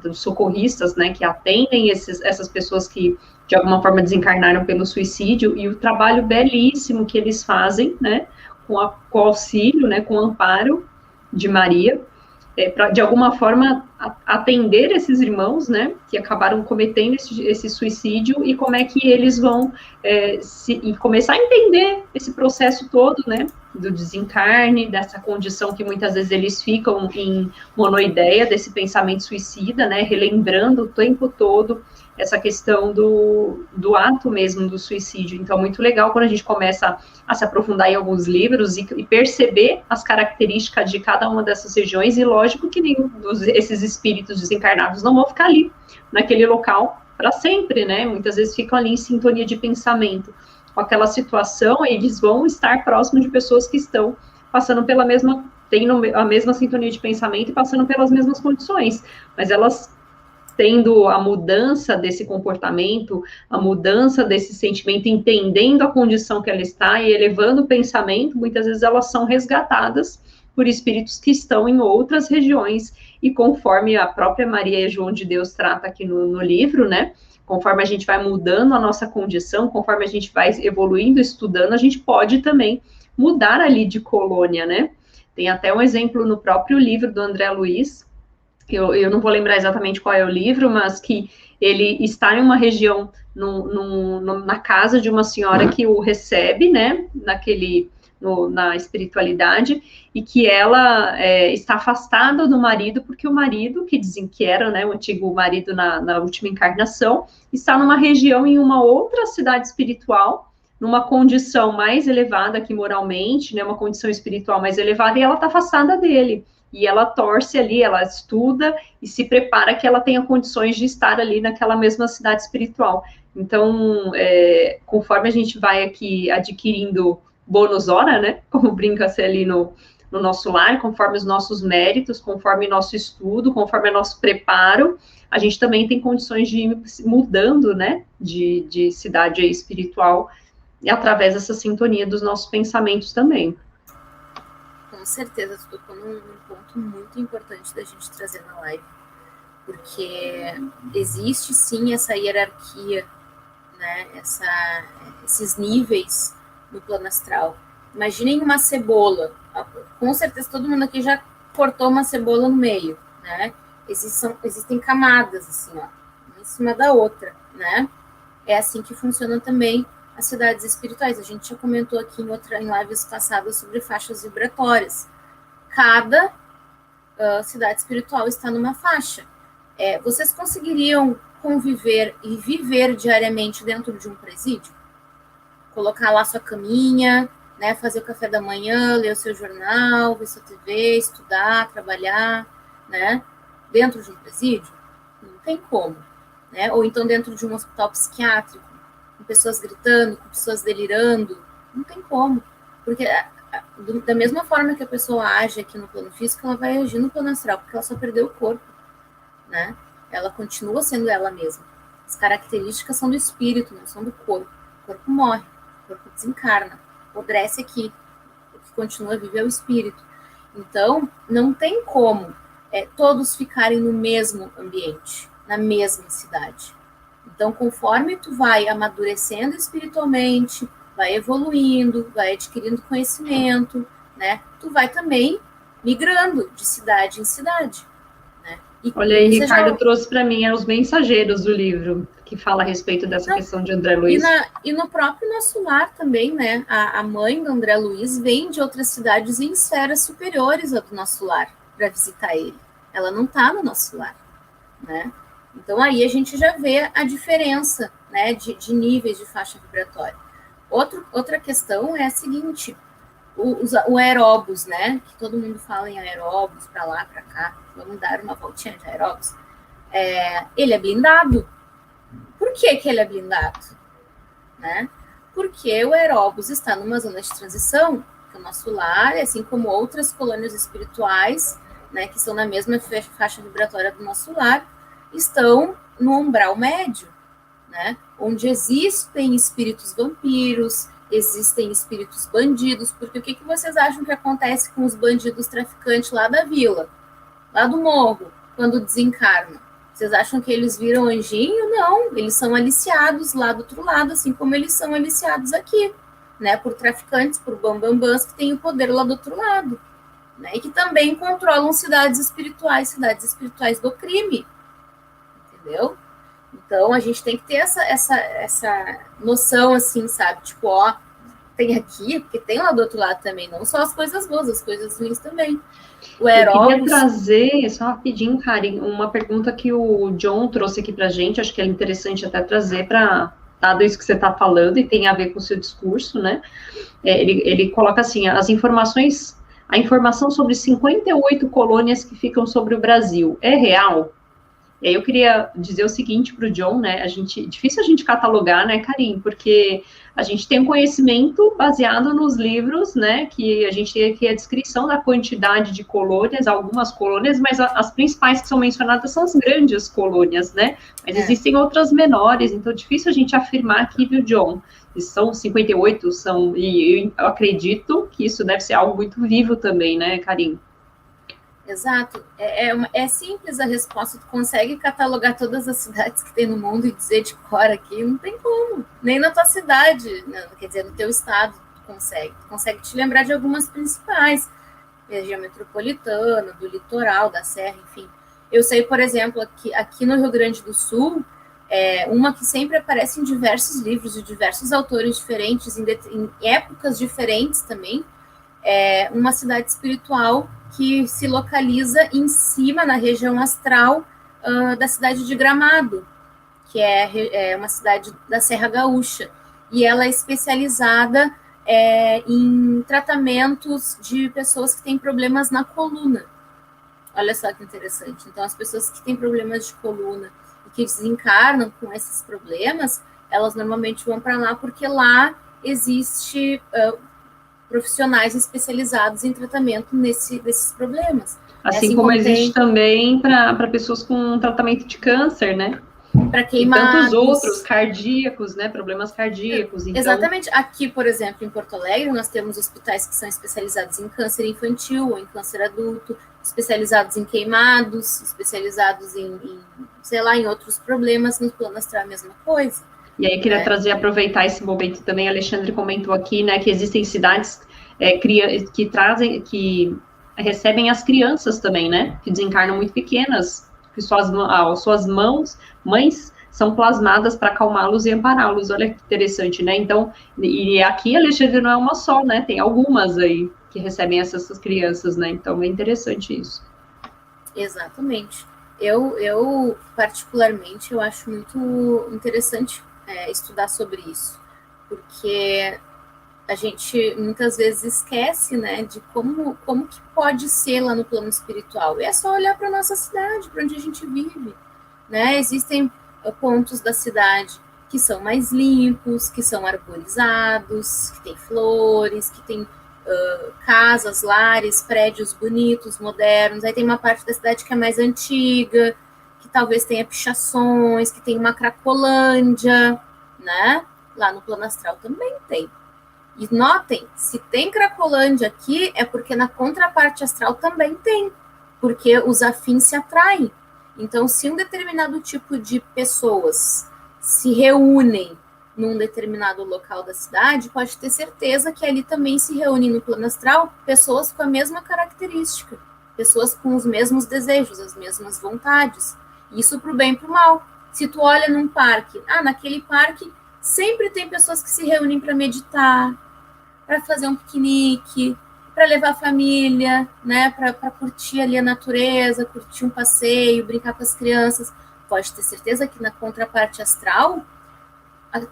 dos socorristas, né, que atendem essas pessoas que, de alguma forma, desencarnaram pelo suicídio, e o trabalho belíssimo que eles fazem, né, com o auxílio, né, com o amparo de Maria, para, de alguma forma, atender esses irmãos, né, que acabaram cometendo esse suicídio, e como é que eles vão e começar a entender esse processo todo, né, do desencarne, dessa condição que muitas vezes eles ficam em monoideia, desse pensamento suicida, né, relembrando o tempo todo essa questão do ato mesmo do suicídio. Então, muito legal quando a gente começa a se aprofundar em alguns livros e perceber as características de cada uma dessas regiões, e lógico que esses espíritos desencarnados não vão ficar ali, naquele local, para sempre, né? Muitas vezes ficam ali em sintonia de pensamento com aquela situação, e eles vão estar próximos de pessoas que estão passando pela mesma, tendo a mesma sintonia de pensamento e passando pelas mesmas condições, mas elas tendo a mudança desse comportamento, a mudança desse sentimento, entendendo a condição que ela está e elevando o pensamento, muitas vezes elas são resgatadas por espíritos que estão em outras regiões, e conforme a própria Maria e João de Deus trata aqui no livro, né, conforme a gente vai mudando a nossa condição, conforme a gente vai evoluindo, estudando, a gente pode também mudar ali de colônia, né. Tem até um exemplo no próprio livro do André Luiz, eu não vou lembrar exatamente qual é o livro, mas que ele está em uma região, na casa de uma senhora que o recebe, né, na espiritualidade, e que ela está afastada do marido, porque o marido, que dizem que era, né, o antigo marido na última encarnação, está numa região em uma outra cidade espiritual, numa condição mais elevada que moralmente, né, uma condição espiritual mais elevada, e ela está afastada dele. E ela torce ali, ela estuda e se prepara que ela tenha condições de estar ali naquela mesma cidade espiritual. Então, conforme a gente vai aqui adquirindo bônus hora, né, como brinca-se ali no nosso lar, conforme os nossos méritos, conforme nosso estudo, conforme nosso preparo, a gente também tem condições de ir mudando, né, de cidade espiritual, e através dessa sintonia dos nossos pensamentos também. Com certeza, tu tocou num ponto muito importante da gente trazer na live, porque existe sim essa hierarquia, né, esses níveis no plano astral. Imaginem uma cebola, com certeza todo mundo aqui já cortou uma cebola no meio, né, existem camadas, assim, ó, uma em cima da outra, né, é assim que funciona também as cidades espirituais. A gente já comentou aqui em lives passadas sobre faixas vibratórias. Cada cidade espiritual está numa faixa. Vocês conseguiriam conviver e viver diariamente dentro de um presídio? Colocar lá sua caminha, né, fazer o café da manhã, ler o seu jornal, ver sua TV, estudar, trabalhar, né, dentro de um presídio? Não tem como, né? Ou então dentro de um hospital psiquiátrico, com pessoas gritando, com pessoas delirando, não tem como, porque da mesma forma que a pessoa age aqui no plano físico, ela vai agir no plano astral, porque ela só perdeu o corpo, né? Ela continua sendo ela mesma. As características são do espírito, não são do corpo. O corpo morre, o corpo desencarna, apodrece aqui. O que continua vivo é o espírito. Então, não tem como todos ficarem no mesmo ambiente, na mesma cidade. Então, conforme tu vai amadurecendo espiritualmente, vai evoluindo, vai adquirindo conhecimento, né? Tu vai também migrando de cidade em cidade, né? Olha aí, Ricardo trouxe para mim os mensageiros do livro, que fala a respeito dessa questão de André Luiz. E no próprio nosso lar também, né? A mãe do André Luiz vem de outras cidades em esferas superiores ao do nosso lar para visitar ele. Ela não está no nosso lar, né? Então, aí a gente já vê a diferença, né, de níveis de faixa vibratória. Outra questão é a seguinte, o aeróbus, né, que todo mundo fala em aeróbus, para lá, para cá, vamos dar uma voltinha de aeróbus, ele é blindado. Por que ele é blindado? Né? Porque o aeróbus está numa zona de transição, que é o nosso lar, assim como outras colônias espirituais, né, que estão na mesma faixa vibratória do nosso lar, estão no umbral médio, né, onde existem espíritos vampiros, existem espíritos bandidos, porque o que vocês acham que acontece com os bandidos traficantes lá da vila, lá do morro, quando desencarnam? Vocês acham que eles viram anjinho? Não, eles são aliciados lá do outro lado, assim como eles são aliciados aqui, né, por traficantes, por bambambãs que têm o poder lá do outro lado, né, e que também controlam cidades espirituais do crime, entendeu? Então, a gente tem que ter essa noção, assim, sabe? Tipo, ó, tem aqui, porque tem lá do outro lado também, não só as coisas boas, as coisas ruins também. O Eros... Eu queria trazer, só rapidinho, Karen, uma pergunta que o John trouxe aqui pra gente, acho que é interessante até trazer para dado isso que você está falando, e tem a ver com o seu discurso, né? Ele coloca assim, a informação sobre 58 colônias que ficam sobre o Brasil, é real? E aí eu queria dizer o seguinte para o John, né? Difícil a gente catalogar, né, Karim? Porque a gente tem um conhecimento baseado nos livros, né? Que a gente tem aqui a descrição da quantidade de colônias, algumas colônias, mas as principais que são mencionadas são as grandes colônias, né? Mas existem outras menores, então é difícil a gente afirmar aqui, viu, John? E são 58, e eu acredito que isso deve ser algo muito vivo também, né, Karim? Exato. É simples a resposta. Tu consegue catalogar todas as cidades que tem no mundo e dizer de cor aqui? Não tem como. Nem na tua cidade, né? Quer dizer, no teu estado tu consegue. Tu consegue te lembrar de algumas principais. Região metropolitana, do litoral, da serra, enfim. Eu sei, por exemplo, aqui no Rio Grande do Sul, uma que sempre aparece em diversos livros, de diversos autores diferentes, em épocas diferentes também, é uma cidade espiritual que se localiza em cima, na região astral da cidade de Gramado, que é uma cidade da Serra Gaúcha, e ela é especializada em tratamentos de pessoas que têm problemas na coluna. Olha só que interessante. Então, as pessoas que têm problemas de coluna e que desencarnam com esses problemas, elas normalmente vão para lá porque lá existe profissionais especializados em tratamento desses problemas. Assim como existe também para pessoas com tratamento de câncer, né? Para queimados. E tantos outros, cardíacos, né? Problemas cardíacos. Então... Exatamente. Aqui, por exemplo, em Porto Alegre, nós temos hospitais que são especializados em câncer infantil ou em câncer adulto, especializados em queimados, especializados em outros problemas. No plano astral é a mesma coisa. E aí, aproveitar esse momento também, Alexandre comentou aqui, né, que existem cidades que recebem as crianças também, né, que desencarnam muito pequenas, que suas mães são plasmadas para acalmá-los e ampará-los. Olha que interessante, né? Então, e aqui, Alexandre, não é uma só, né, tem algumas aí que recebem essas crianças, né, então é interessante isso. Exatamente. Eu particularmente, eu acho muito interessante estudar sobre isso, porque a gente muitas vezes esquece, né, de como que pode ser lá no plano espiritual. E é só olhar para a nossa cidade, para onde a gente vive, né? Existem pontos da cidade que são mais limpos, que são arborizados, que tem flores, que tem casas, lares, prédios bonitos, modernos. Aí tem uma parte da cidade que é mais antiga, que talvez tenha pichações, que tem uma cracolândia, né? Lá no plano astral também tem. E notem, se tem cracolândia aqui, é porque na contraparte astral também tem, porque os afins se atraem. Então, se um determinado tipo de pessoas se reúnem num determinado local da cidade, pode ter certeza que ali também se reúnem no plano astral pessoas com a mesma característica, pessoas com os mesmos desejos, as mesmas vontades. Isso para o bem e para o mal. Se tu olha num parque, naquele parque sempre tem pessoas que se reúnem para meditar, para fazer um piquenique, para levar a família, né, para curtir ali a natureza, curtir um passeio, brincar com as crianças. Pode ter certeza que na contraparte astral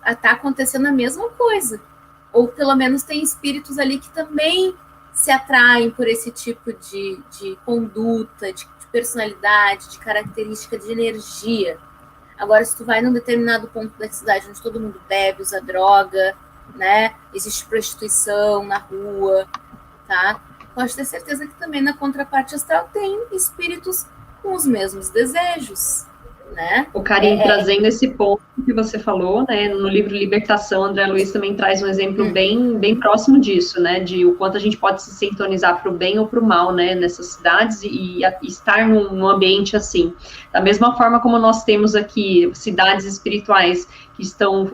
está acontecendo a mesma coisa. Ou pelo menos tem espíritos ali que também se atraem por esse tipo de conduta, de personalidade, de característica, de energia. Agora, se tu vai num determinado ponto da cidade onde todo mundo bebe, usa droga, né, existe prostituição na rua, tá? Pode ter certeza que também na contraparte astral tem espíritos com os mesmos desejos, né? O Karim, trazendo esse ponto que você falou, né, no livro Libertação, André Luiz também traz um exemplo bem próximo disso, né, de o quanto a gente pode se sintonizar para o bem ou para o mal, né, nessas cidades e estar num ambiente assim. Da mesma forma como nós temos aqui cidades espirituais que estão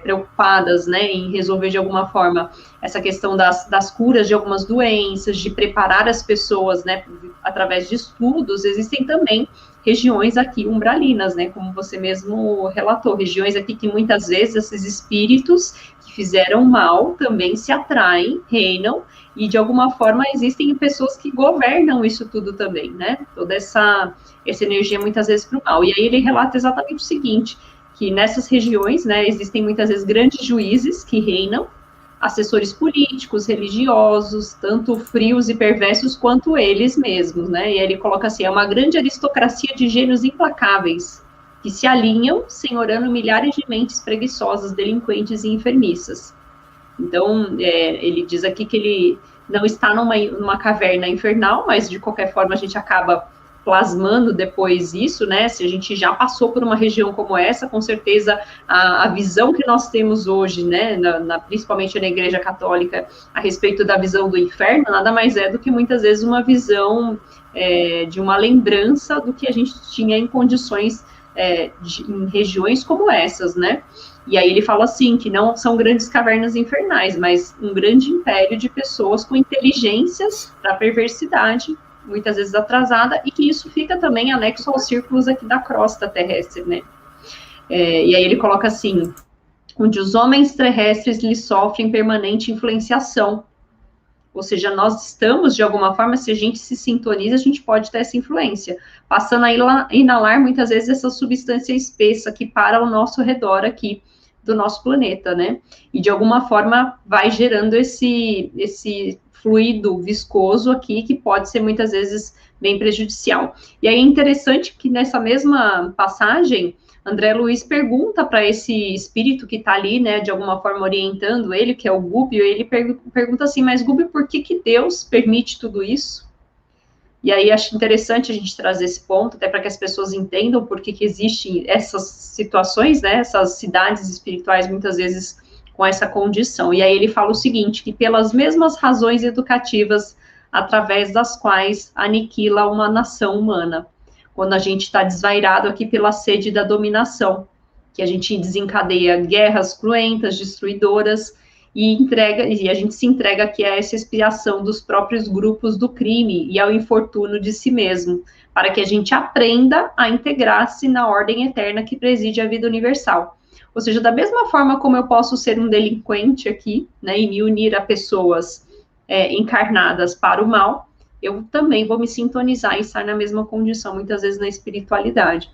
preocupadas, né, em resolver de alguma forma essa questão das curas de algumas doenças, de preparar as pessoas, né, através de estudos, existem também regiões aqui umbralinas, né, como você mesmo relatou, regiões aqui que muitas vezes esses espíritos que fizeram mal também se atraem, reinam, e de alguma forma existem pessoas que governam isso tudo também, né, toda essa energia muitas vezes para o mal. E aí ele relata exatamente o seguinte, que nessas regiões, né, existem muitas vezes grandes juízes que reinam, assessores políticos, religiosos, tanto frios e perversos quanto eles mesmos, né? E ele coloca assim, é uma grande aristocracia de gênios implacáveis, que se alinham, senhorando milhares de mentes preguiçosas, delinquentes e enfermiças. Então, ele diz aqui que ele não está numa caverna infernal, mas de qualquer forma a gente acaba plasmando depois isso, né? Se a gente já passou por uma região como essa, com certeza a visão que nós temos hoje, né, principalmente na Igreja Católica, a respeito da visão do inferno, nada mais é do que muitas vezes uma visão de uma lembrança do que a gente tinha em condições em regiões como essas, né? E aí ele fala assim, que não são grandes cavernas infernais, mas um grande império de pessoas com inteligências para perversidade, muitas vezes atrasada, e que isso fica também anexo aos círculos aqui da crosta terrestre, né? E aí ele coloca assim, onde os homens terrestres lhe sofrem permanente influenciação, ou seja, nós estamos, de alguma forma, se a gente se sintoniza, a gente pode ter essa influência, passando a inalar muitas vezes essa substância espessa que para ao nosso redor aqui, do nosso planeta, né? E de alguma forma vai gerando esse fluido viscoso aqui, que pode ser muitas vezes bem prejudicial. E aí é interessante que nessa mesma passagem, André Luiz pergunta para esse espírito que está ali, né, de alguma forma orientando ele, que é o Gúbio, ele pergunta assim, mas Gúbio, por que Deus permite tudo isso? E aí acho interessante a gente trazer esse ponto, até para que as pessoas entendam por que existem essas situações, né, essas cidades espirituais muitas vezes com essa condição. E aí ele fala o seguinte, que pelas mesmas razões educativas através das quais aniquila uma nação humana, quando a gente está desvairado aqui pela sede da dominação, que a gente desencadeia guerras cruentas, destruidoras, e a gente se entrega aqui a essa expiação dos próprios grupos do crime e ao infortúnio de si mesmo, para que a gente aprenda a integrar-se na ordem eterna que preside a vida universal. Ou seja, da mesma forma como eu posso ser um delinquente aqui, né, e me unir a pessoas encarnadas para o mal, eu também vou me sintonizar e estar na mesma condição, muitas vezes na espiritualidade.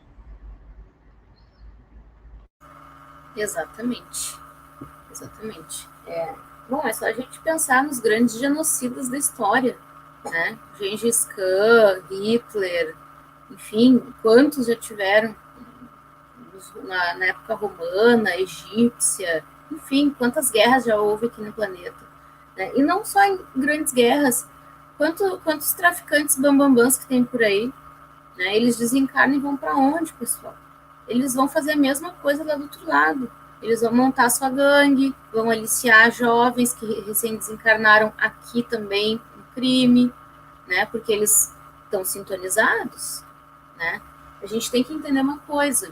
Exatamente. Bom, é só a gente pensar nos grandes genocidas da história, né? Gengis Khan, Hitler, enfim, quantos já tiveram na época romana, egípcia, enfim, quantas guerras já houve aqui no planeta, né? E não só em grandes guerras, quantos traficantes bambambãs que tem por aí, né? Eles desencarnam e vão para onde, pessoal? Eles vão fazer a mesma coisa lá do outro lado. Eles vão montar sua gangue, vão aliciar jovens que recém desencarnaram aqui também no crime, né? Porque eles estão sintonizados, né? A gente tem que entender uma coisa.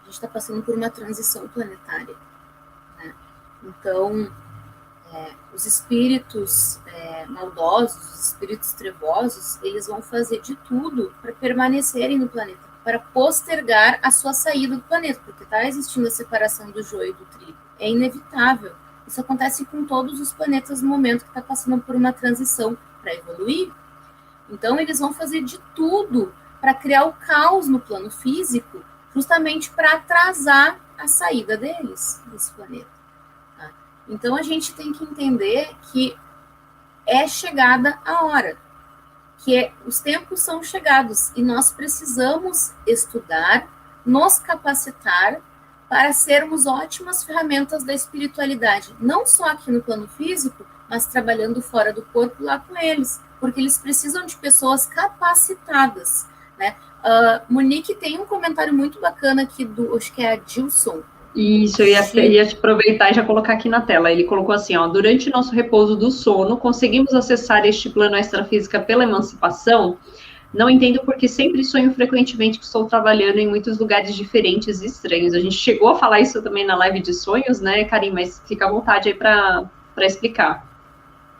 A gente está passando por uma transição planetária, né? Então, os espíritos maldosos, os espíritos trevosos, eles vão fazer de tudo para permanecerem no planeta, para postergar a sua saída do planeta, porque está existindo a separação do joio e do trigo. É inevitável. Isso acontece com todos os planetas no momento que está passando por uma transição para evoluir. Então, eles vão fazer de tudo para criar o caos no plano físico, justamente para atrasar a saída deles, desse planeta. Tá? Então, a gente tem que entender que é chegada a hora, que os tempos são chegados e nós precisamos estudar, nos capacitar para sermos ótimas ferramentas da espiritualidade, não só aqui no plano físico, mas trabalhando fora do corpo lá com eles, porque eles precisam de pessoas capacitadas, né? Monique, tem um comentário muito bacana aqui do, acho que é a Gilson. Isso, eu ia te aproveitar e já colocar aqui na tela. Ele colocou assim, ó, durante nosso repouso do sono, conseguimos acessar este plano extrafísica pela emancipação? Não entendo porque sempre sonho frequentemente que estou trabalhando em muitos lugares diferentes e estranhos. A gente chegou a falar isso também na live de sonhos, né, Karim? Mas fica à vontade aí para explicar.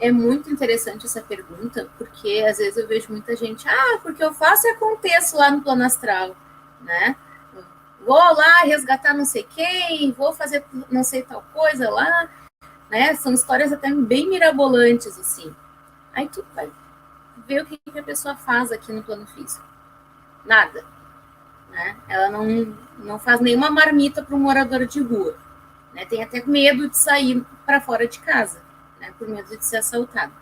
É muito interessante essa pergunta, porque às vezes eu vejo muita gente, porque eu faço e aconteço lá no plano astral, né? Vou lá resgatar não sei quem, vou fazer não sei tal coisa lá, né? São histórias até bem mirabolantes, assim. Aí tu vai ver o que a pessoa faz aqui no plano físico. Nada. Né? Ela não faz nenhuma marmita para um morador de rua. Né? Tem até medo de sair para fora de casa, né? Por medo de ser assaltado.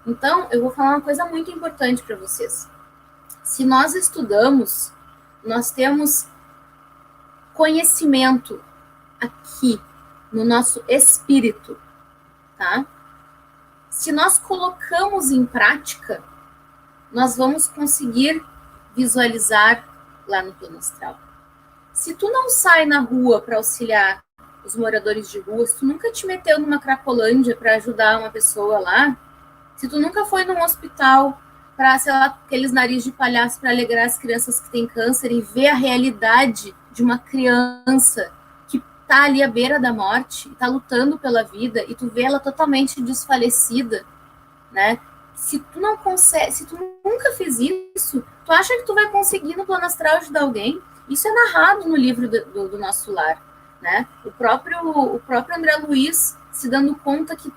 Então, eu vou falar uma coisa muito importante para vocês. Se nós estudamos, nós temos conhecimento aqui no nosso espírito, tá? Se nós colocamos em prática, nós vamos conseguir visualizar lá no plano astral. Se tu não sai na rua para auxiliar os moradores de rua, se tu nunca te meteu numa cracolândia para ajudar uma pessoa lá, se tu nunca foi num hospital para, sei lá, aqueles nariz de palhaço para alegrar as crianças que têm câncer e ver a realidade de uma criança que tá ali à beira da morte, tá lutando pela vida, e tu vê ela totalmente desfalecida, né? Se tu não consegue, se tu nunca fez isso, tu acha que tu vai conseguir no plano astral ajudar alguém? Isso é narrado no livro do Nosso Lar, né? O próprio André Luiz se dando conta que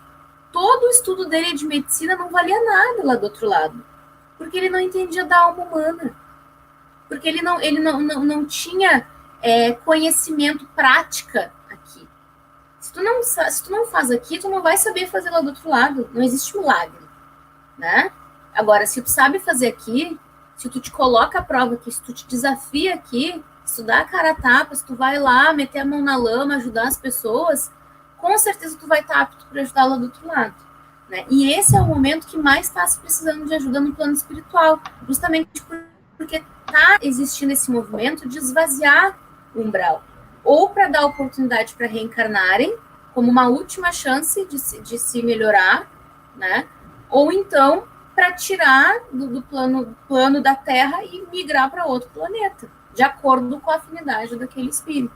todo o estudo dele de medicina não valia nada lá do outro lado, porque ele não entendia da alma humana, porque ele não tinha conhecimento, prática aqui. Se tu não faz aqui, tu não vai saber fazer lá do outro lado. Não existe milagre, né? Agora, se tu sabe fazer aqui, se tu te coloca à prova aqui, se tu te desafia aqui, se tu dá a cara a tapa, se tu vai lá meter a mão na lama, ajudar as pessoas, com certeza tu vai estar apto para ajudar lá do outro lado, né? E esse é o momento que mais está se precisando de ajuda no plano espiritual, justamente porque está existindo esse movimento de esvaziar o umbral, ou para dar oportunidade para reencarnarem, como uma última chance de se melhorar, né? Ou então para tirar do plano da Terra e migrar para outro planeta, de acordo com a afinidade daquele espírito.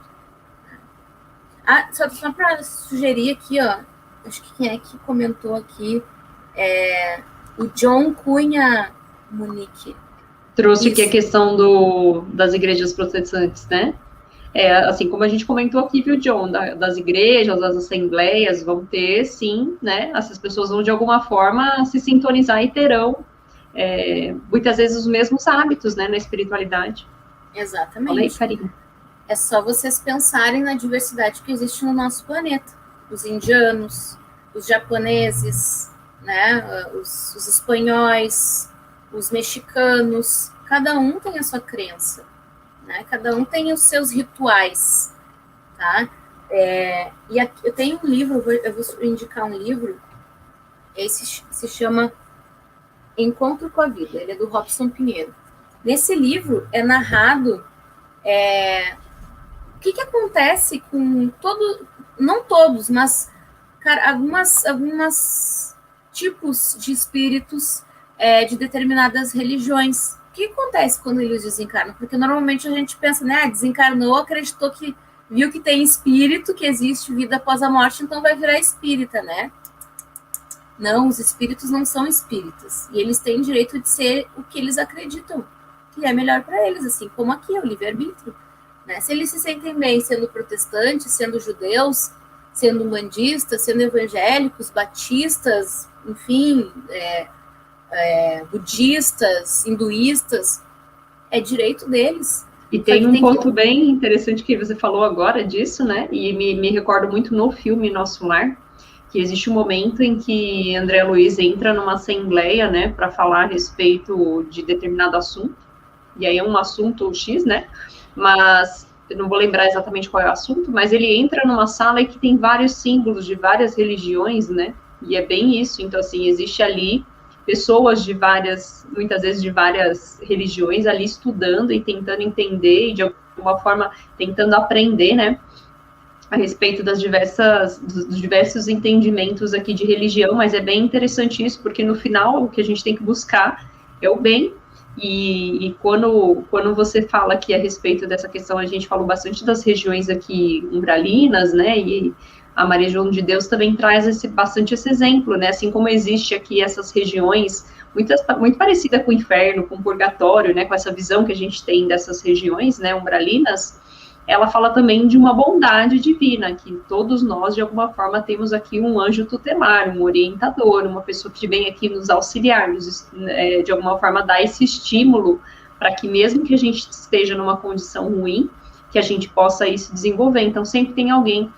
Só para sugerir aqui, ó, acho que quem é que comentou aqui, o John Cunha Monique. Trouxe aqui a questão das igrejas protestantes, né? Assim como a gente comentou aqui, viu, John, das igrejas, das assembleias, vão ter, sim, né? Essas pessoas vão, de alguma forma, se sintonizar e terão, muitas vezes, os mesmos hábitos, né, na espiritualidade. Exatamente. Fala aí, Karim. É só vocês pensarem na diversidade que existe no nosso planeta. Os indianos, os japoneses, né, os espanhóis, os mexicanos, cada um tem a sua crença, né? Cada um tem os seus rituais, tá? E aqui, eu tenho um livro, eu vou indicar um livro, esse se chama Encontro com a Vida, ele é do Robson Pinheiro. Nesse livro é narrado o que acontece com não todos, mas algumas tipos de espíritos de determinadas religiões. O que acontece quando eles desencarnam? Porque normalmente a gente pensa, né, desencarnou, acreditou que viu que tem espírito, que existe vida após a morte, então vai virar espírita, né? Não, os espíritos não são espíritas. E eles têm direito de ser o que eles acreditam, que é melhor para eles, assim como aqui, o livre-arbítrio. Né? Se eles se sentem bem sendo protestantes, sendo judeus, sendo umbandistas, sendo evangélicos, batistas, enfim, budistas, hinduístas, é direito deles. E tem um ponto bem interessante que você falou agora disso, né? E me recordo muito no filme Nosso Lar, que existe um momento em que André Luiz entra numa assembleia, né, para falar a respeito de determinado assunto. E aí é um assunto X, né? Mas eu não vou lembrar exatamente qual é o assunto, mas ele entra numa sala que tem vários símbolos de várias religiões, né? E é bem isso. Então, assim, existe ali pessoas muitas vezes de várias religiões ali estudando e tentando entender e de alguma forma tentando aprender, né, a respeito dos diversos entendimentos aqui de religião, mas é bem interessante isso, porque no final o que a gente tem que buscar é o bem. E quando você fala aqui a respeito dessa questão, a gente falou bastante das regiões aqui umbralinas, né, e a Maria João de Deus também traz bastante esse exemplo, né, assim como existe aqui essas regiões muito parecida com o inferno, com o purgatório, né, com essa visão que a gente tem dessas regiões, né, umbralinas, ela fala também de uma bondade divina, que todos nós, de alguma forma, temos aqui um anjo tutelar, um orientador, uma pessoa que vem aqui nos auxiliar, de alguma forma dar esse estímulo para que mesmo que a gente esteja numa condição ruim, que a gente possa ir se desenvolver. Então, sempre tem alguém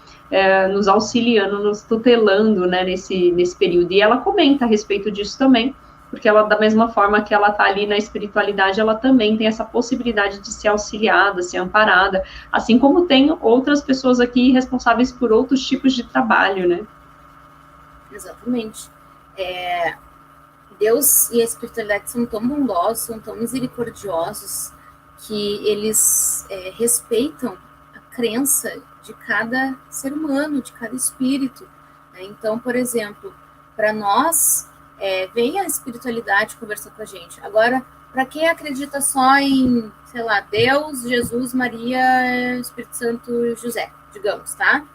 nos auxiliando, nos tutelando, né, nesse período. E ela comenta a respeito disso também, porque ela, da mesma forma que ela está ali na espiritualidade, ela também tem essa possibilidade de ser auxiliada, ser amparada, assim como tem outras pessoas aqui responsáveis por outros tipos de trabalho, né? Exatamente. Deus e a espiritualidade são tão bondosos, são tão misericordiosos, que eles respeitam a crença de cada ser humano, de cada espírito, né? Então, por exemplo, para nós, vem a espiritualidade conversar com a gente. Agora, para quem acredita só em, sei lá, Deus, Jesus, Maria, Espírito Santo e José, digamos, tá?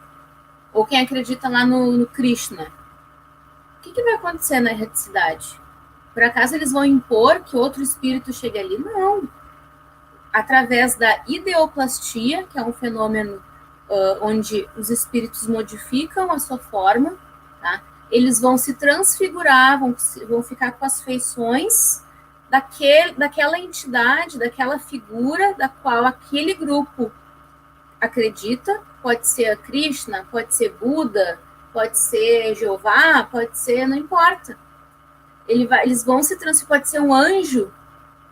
Ou quem acredita lá no Krishna, o que vai acontecer na erraticidade? Por acaso eles vão impor que outro espírito chegue ali? Não. Através da ideoplastia, que é um fenômeno onde os espíritos modificam a sua forma, tá? Eles vão se transfigurar, vão ficar com as feições daquela entidade, daquela figura da qual aquele grupo acredita. Pode ser a Krishna, pode ser Buda, pode ser Jeová, pode ser, não importa. Eles vão se transfigurar, pode ser um anjo.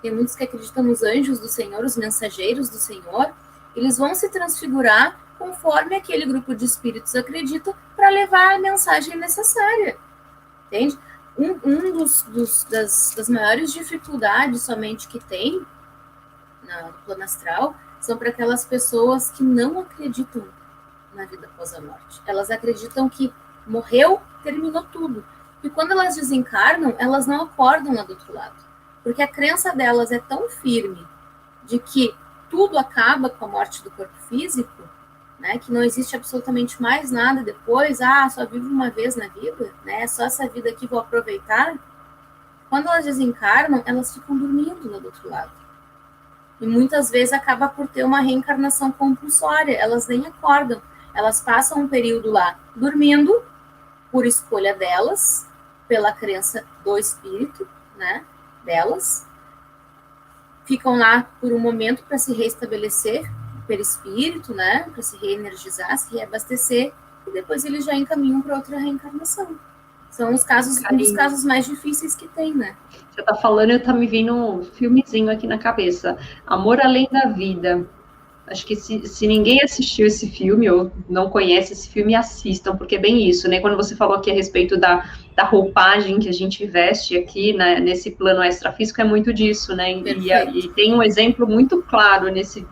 Tem muitos que acreditam nos anjos do Senhor, os mensageiros do Senhor. Eles vão se transfigurar conforme aquele grupo de espíritos acredita, para levar a mensagem necessária, entende? Das maiores dificuldades somente que tem no plano astral são para aquelas pessoas que não acreditam na vida após a morte. Elas acreditam que morreu, terminou tudo. E quando elas desencarnam, elas não acordam lá do outro lado, porque a crença delas é tão firme de que tudo acaba com a morte do corpo físico, né, que não existe absolutamente mais nada depois, só vivo uma vez na vida, né, só essa vida aqui vou aproveitar. Quando elas desencarnam, elas ficam dormindo lá do outro lado. E muitas vezes acaba por ter uma reencarnação compulsória, elas nem acordam, elas passam um período lá dormindo, por escolha delas, pela crença do espírito, né, delas, ficam lá por um momento para se restabelecer, perispírito, né, para se reenergizar, se reabastecer, e depois eles já encaminham para outra reencarnação. São um dos casos mais difíceis que tem, né? Você tá falando, eu tá me vindo um filmezinho aqui na cabeça. Amor Além da Vida. Acho que se ninguém assistiu esse filme ou não conhece esse filme, assistam, porque é bem isso, né? Quando você falou aqui a respeito da roupagem que a gente veste aqui, né, nesse plano extrafísico, é muito disso, né? E tem um exemplo muito claro nesse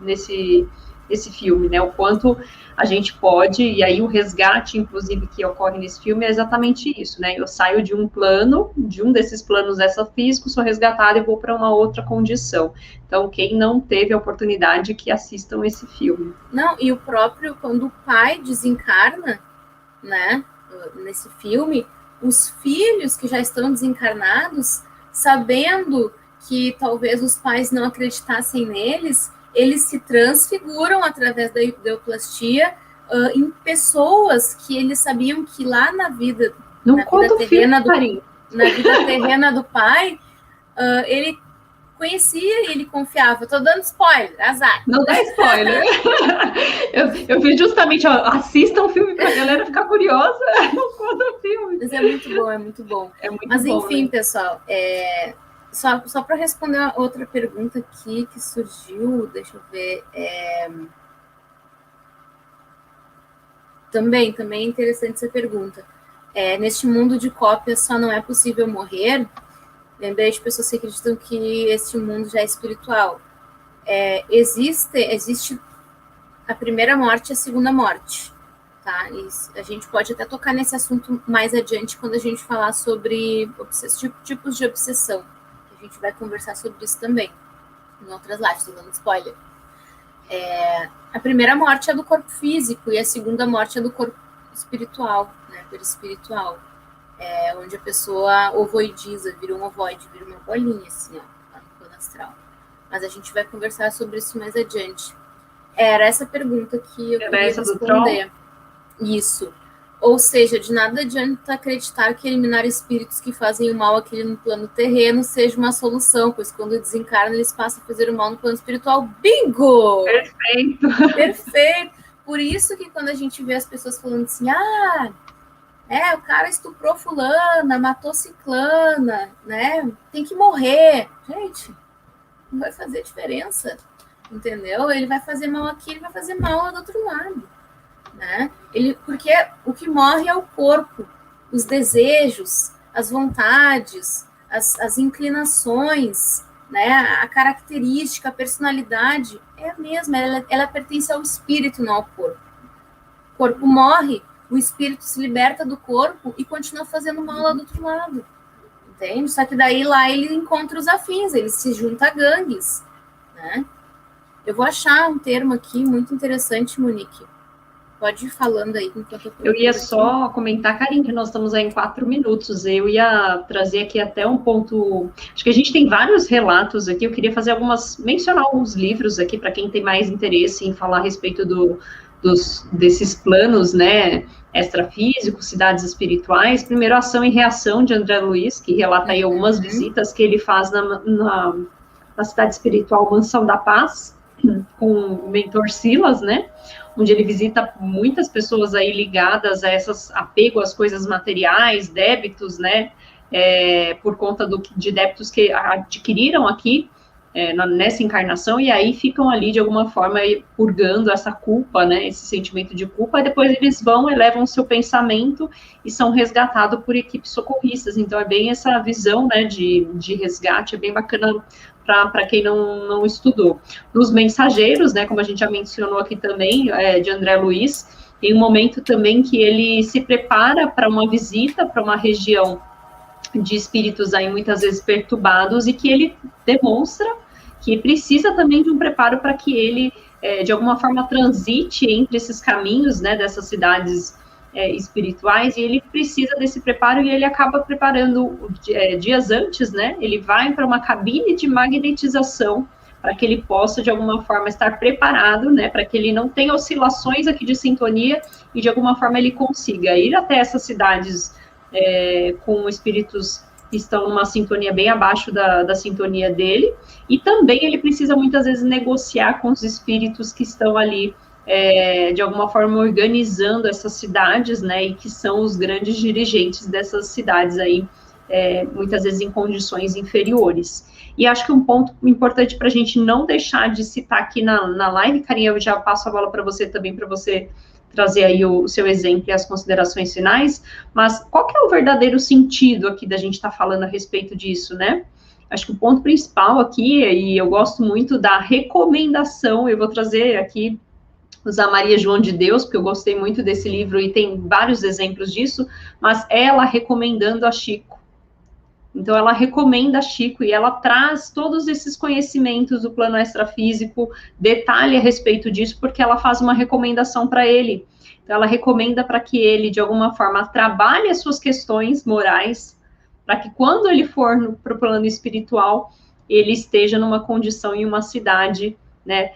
filme, né? O quanto a gente pode, e aí o resgate, inclusive, que ocorre nesse filme é exatamente isso, né? Eu saio de um plano, de um desses planos extrafísicos, sou resgatada e vou para uma outra condição. Então, quem não teve a oportunidade, que assistam esse filme. Não, e o próprio, quando o pai desencarna, né, nesse filme, os filhos que já estão desencarnados, sabendo que talvez os pais não acreditassem neles, eles se transfiguram através da ideoplastia em pessoas que eles sabiam que lá na vida, na vida terrena do pai, ele conhecia e ele confiava. Tô dando spoiler, azar. Não dá spoiler. eu fiz justamente, assistam o filme pra galera ficar curiosa. Não conta o filme. Mas é muito bom, é muito bom. Mas bom, enfim, né? pessoal, só para responder a outra pergunta aqui que surgiu, deixa eu ver. Também é interessante essa pergunta. Neste mundo de cópias só não é possível morrer. Lembrei de pessoas que acreditam que este mundo já é espiritual. Existe a primeira morte e a segunda morte, tá? E a gente pode até tocar nesse assunto mais adiante quando a gente falar sobre tipos de obsessão. A gente vai conversar sobre isso também em outras lives, estou dando spoiler. A primeira morte é do corpo físico e a segunda morte é do corpo espiritual, né? Perispiritual. Onde a pessoa ovoidiza, vira um ovoide, vira uma bolinha, assim, ó, lá no plano astral. Mas a gente vai conversar sobre isso mais adiante. Era essa pergunta que eu queria responder. Isso. Ou seja, de nada adianta acreditar que eliminar espíritos que fazem o mal aqui no plano terreno seja uma solução, pois quando desencarnam, eles passam a fazer o mal no plano espiritual. Bingo! Perfeito! Perfeito! Por isso que quando a gente vê as pessoas falando assim, o cara estuprou fulana, matou ciclana, né? Tem que morrer. Gente, não vai fazer diferença, entendeu? Ele vai fazer mal aqui, ele vai fazer mal lá do outro lado, né? Porque o que morre é o corpo, os desejos, as vontades, as inclinações, né? A característica, a personalidade é a mesma, ela pertence ao espírito, não ao corpo. O corpo morre, o espírito se liberta do corpo e continua fazendo mal lá do outro lado. Entende? Só que daí lá ele encontra os afins, ele se junta a gangues, né? Eu vou achar um termo aqui muito interessante, Monique. Pode ir falando aí. Eu ia só comentar, Karine, que nós estamos aí em 4 minutos. Eu ia trazer aqui até um ponto. Acho que a gente tem vários relatos aqui. Eu queria mencionar alguns livros aqui para quem tem mais interesse em falar a respeito desses planos, né, extrafísicos, cidades espirituais. Primeiro, Ação e Reação, de André Luiz, que relata aí algumas visitas que ele faz na cidade espiritual Mansão da Paz, com o mentor Silas, né, onde ele visita muitas pessoas aí ligadas a apego às coisas materiais, débitos, né, por conta de débitos que adquiriram aqui, nessa encarnação, e aí ficam ali, de alguma forma, purgando essa culpa, né, esse sentimento de culpa, e depois eles elevam o seu pensamento e são resgatados por equipes socorristas. Então, é bem essa visão, né, de resgate, é bem bacana para quem não estudou. Nos Mensageiros, né, como a gente já mencionou aqui também, de André Luiz, tem um momento também que ele se prepara para uma visita para uma região de espíritos aí muitas vezes perturbados, e que ele demonstra que precisa também de um preparo para que ele, de alguma forma, transite entre esses caminhos, né, dessas cidades espirituais, e ele precisa desse preparo, e ele acaba preparando dias antes, né, ele vai para uma cabine de magnetização, para que ele possa, de alguma forma, estar preparado, né, para que ele não tenha oscilações aqui de sintonia, e, de alguma forma, ele consiga ir até essas cidades com espíritos que estão numa sintonia bem abaixo da sintonia dele, e também ele precisa muitas vezes negociar com os espíritos que estão ali, de alguma forma organizando essas cidades, né, e que são os grandes dirigentes dessas cidades aí, muitas vezes em condições inferiores. E acho que um ponto importante para a gente não deixar de citar aqui na live, Carinha, eu já passo a bola para você também, para você trazer aí o seu exemplo e as considerações finais, mas qual que é o verdadeiro sentido aqui da gente estar falando a respeito disso, né? Acho que o ponto principal aqui, e eu gosto muito da recomendação, eu vou trazer aqui, usar Maria João de Deus, porque eu gostei muito desse livro e tem vários exemplos disso, mas ela recomendando a Chico. Então, ela recomenda a Chico e ela traz todos esses conhecimentos do plano extrafísico, detalhe a respeito disso, porque ela faz uma recomendação para ele. Então, ela recomenda para que ele, de alguma forma, trabalhe as suas questões morais, para que quando ele for para o plano espiritual, ele esteja numa condição em uma cidade, né,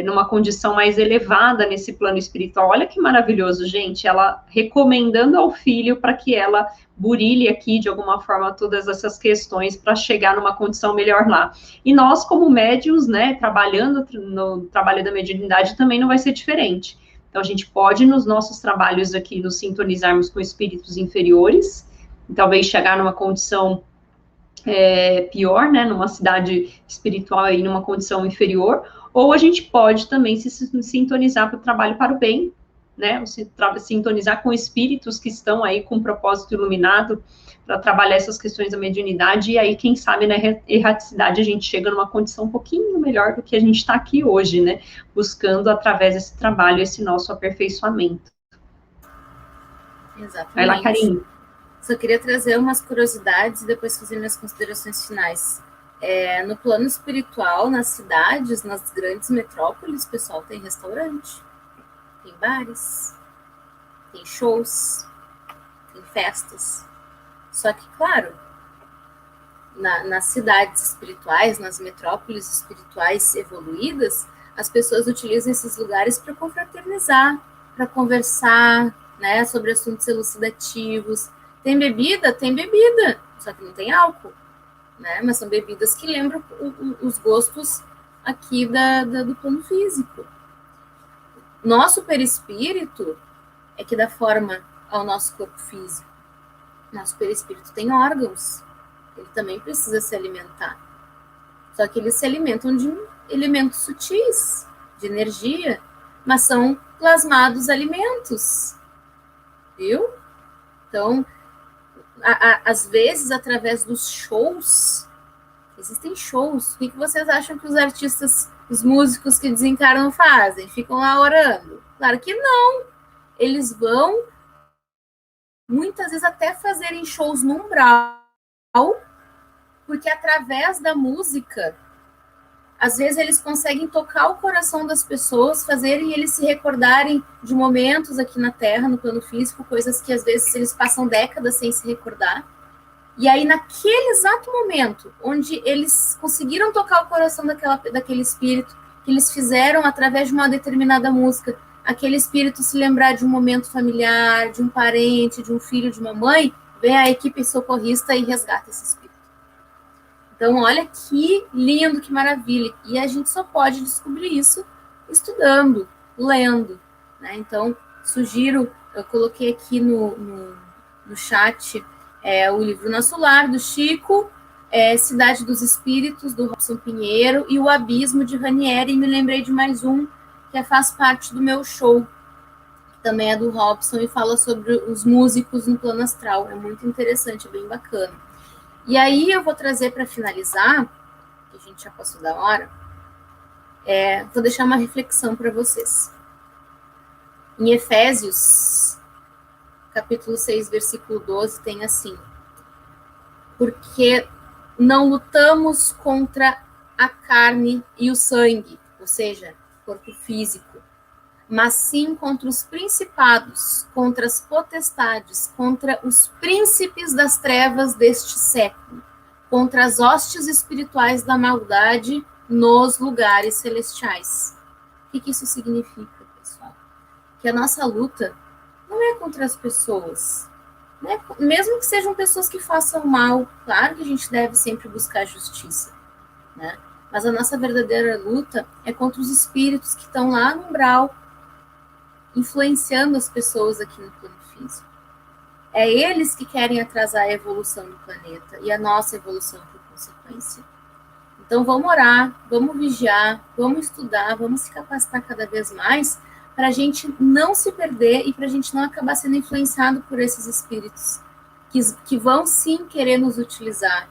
numa condição mais elevada nesse plano espiritual. Olha que maravilhoso, gente, ela recomendando ao filho para que ela burilhe aqui, de alguma forma, todas essas questões para chegar numa condição melhor lá. E nós, como médiuns, né, trabalhando no trabalho da mediunidade, também não vai ser diferente. Então, a gente pode, nos nossos trabalhos aqui, nos sintonizarmos com espíritos inferiores, e talvez chegar numa condição pior, né, numa cidade espiritual aí, numa condição inferior, ou a gente pode também se sintonizar para o trabalho para o bem, né, sintonizar com espíritos que estão aí com um propósito iluminado para trabalhar essas questões da mediunidade, e aí, quem sabe, na erraticidade, a gente chega numa condição um pouquinho melhor do que a gente está aqui hoje, né, buscando, através desse trabalho, esse nosso aperfeiçoamento. Exatamente. Vai lá, Karine. Só queria trazer umas curiosidades e depois fazer minhas considerações finais. No plano espiritual, nas cidades, nas grandes metrópoles, o pessoal tem restaurante, tem bares, tem shows, tem festas. Só que, claro, nas cidades espirituais, nas metrópoles espirituais evoluídas, as pessoas utilizam esses lugares para confraternizar, para conversar, né, sobre assuntos elucidativos. Tem bebida, só que não tem álcool, né? Mas são bebidas que lembram os gostos aqui do plano físico. Nosso perispírito é que dá forma ao nosso corpo físico. Nosso perispírito tem órgãos, ele também precisa se alimentar. Só que eles se alimentam de elementos sutis, de energia, mas são plasmados alimentos, viu? Então, às vezes, através dos shows, existem shows. O que vocês acham que os artistas, os músicos que desencarnam fazem? Ficam lá orando? Claro que não. Eles vão, muitas vezes, até fazerem shows no umbral, porque através da música, às vezes eles conseguem tocar o coração das pessoas, fazerem eles se recordarem de momentos aqui na Terra, no plano físico, coisas que às vezes eles passam décadas sem se recordar. E aí, naquele exato momento, onde eles conseguiram tocar o coração daquele espírito, que eles fizeram através de uma determinada música, aquele espírito se lembrar de um momento familiar, de um parente, de um filho, de uma mãe, vem a equipe socorrista e resgata esse espírito. Então, olha que lindo, que maravilha. E a gente só pode descobrir isso estudando, lendo, né? Então, sugiro, eu coloquei aqui no chat o livro Nosso Lar, do Chico, Cidade dos Espíritos, do Robson Pinheiro, e O Abismo, de Ranieri, e me lembrei de mais um, que faz parte do meu show, que também é do Robson, e fala sobre os músicos no plano astral. É muito interessante, é bem bacana. E aí eu vou trazer para finalizar, que a gente já passou da hora, vou deixar uma reflexão para vocês. Em Efésios, capítulo 6, versículo 12, tem assim: porque não lutamos contra a carne e o sangue, ou seja, corpo físico, mas sim contra os principados, contra as potestades, contra os príncipes das trevas deste século, contra as hostes espirituais da maldade nos lugares celestiais. O que isso significa, pessoal? Que a nossa luta não é contra as pessoas, né? Mesmo que sejam pessoas que façam mal, claro que a gente deve sempre buscar justiça, né? Mas a nossa verdadeira luta é contra os espíritos que estão lá no umbral, influenciando as pessoas aqui no plano físico. É eles que querem atrasar a evolução do planeta e a nossa evolução por consequência. Então vamos orar, vamos vigiar, vamos estudar, vamos se capacitar cada vez mais para a gente não se perder e para a gente não acabar sendo influenciado por esses espíritos que vão sim querer nos utilizar,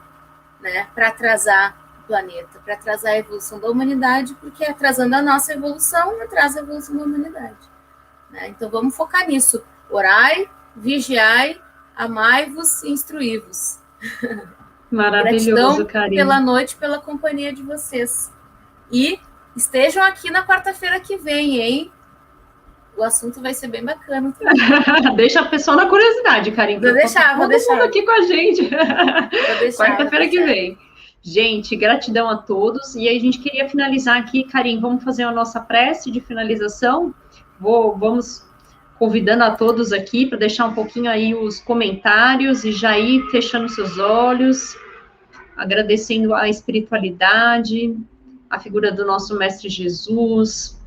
né, para atrasar o planeta, para atrasar a evolução da humanidade, porque atrasando a nossa evolução, atrasa a evolução da humanidade. Então vamos focar nisso. Orai, vigiai, amai-vos e instruí-vos. Maravilhoso, Karine. Pela noite, pela companhia de vocês. E estejam aqui na quarta-feira que vem, hein? O assunto vai ser bem bacana. Deixa a pessoa na curiosidade, Karine. Vou deixar. Todo mundo aqui com a gente. Quarta-feira que vem. Gente, gratidão a todos. E aí a gente queria finalizar aqui, Karine, vamos fazer a nossa prece de finalização? Vamos convidando a todos aqui para deixar um pouquinho aí os comentários e já ir fechando seus olhos, agradecendo a espiritualidade, a figura do nosso Mestre Jesus,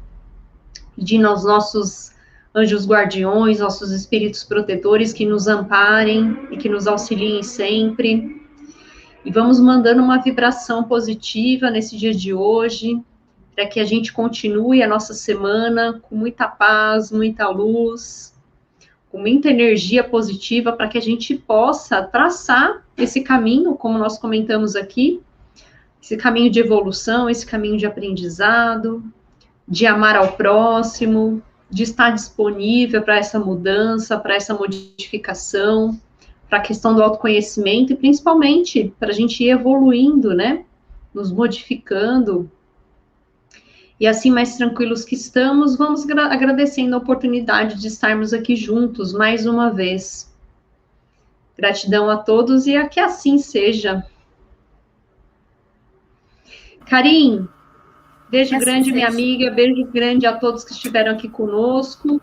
pedindo aos nossos anjos guardiões, nossos espíritos protetores que nos amparem e que nos auxiliem sempre. E vamos mandando uma vibração positiva nesse dia de hoje, para que a gente continue a nossa semana com muita paz, muita luz, com muita energia positiva, para que a gente possa traçar esse caminho, como nós comentamos aqui, esse caminho de evolução, esse caminho de aprendizado, de amar ao próximo, de estar disponível para essa mudança, para essa modificação, para a questão do autoconhecimento e principalmente para a gente ir evoluindo, né? Nos modificando. E assim, mais tranquilos que estamos, vamos agradecendo a oportunidade de estarmos aqui juntos mais uma vez. Gratidão a todos e que assim seja. Karim, beijo grande, minha amiga, beijo grande a todos que estiveram aqui conosco.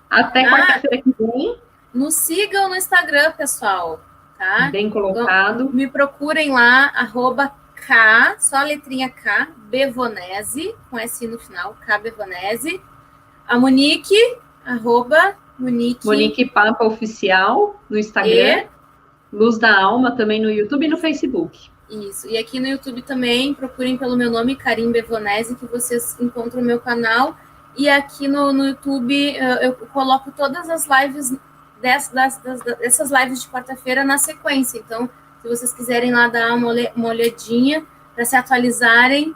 Até quarta-feira que vem. Nos sigam no Instagram, pessoal, tá? Bem colocado. Me procurem lá, @K, só a letrinha K, Bevonese, com S no final, K Bevonese. A Monique, Monique Papa Oficial no Instagram. Luz da Alma também no YouTube e no Facebook. Isso, e aqui no YouTube também, procurem pelo meu nome, Karim Bevonese, que vocês encontram o meu canal. E aqui no YouTube eu coloco todas as lives dessas lives de quarta-feira na sequência. Então, se vocês quiserem lá dar uma olhadinha para se atualizarem,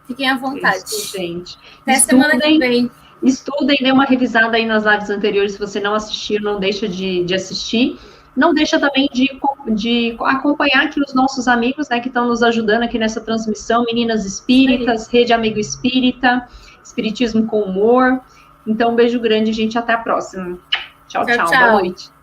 fiquem à vontade. Isso, gente. Até semana que vem. Estudem, dê uma revisada aí nas lives anteriores. Se você não assistiu, não deixa de assistir. Não deixa também de acompanhar aqui os nossos amigos, né, que estão nos ajudando aqui nessa transmissão. Meninas Espíritas, Rede Amigo Espírita, Espiritismo com Humor. Então, um beijo grande, gente. Até a próxima. Tchau, tchau. Boa noite.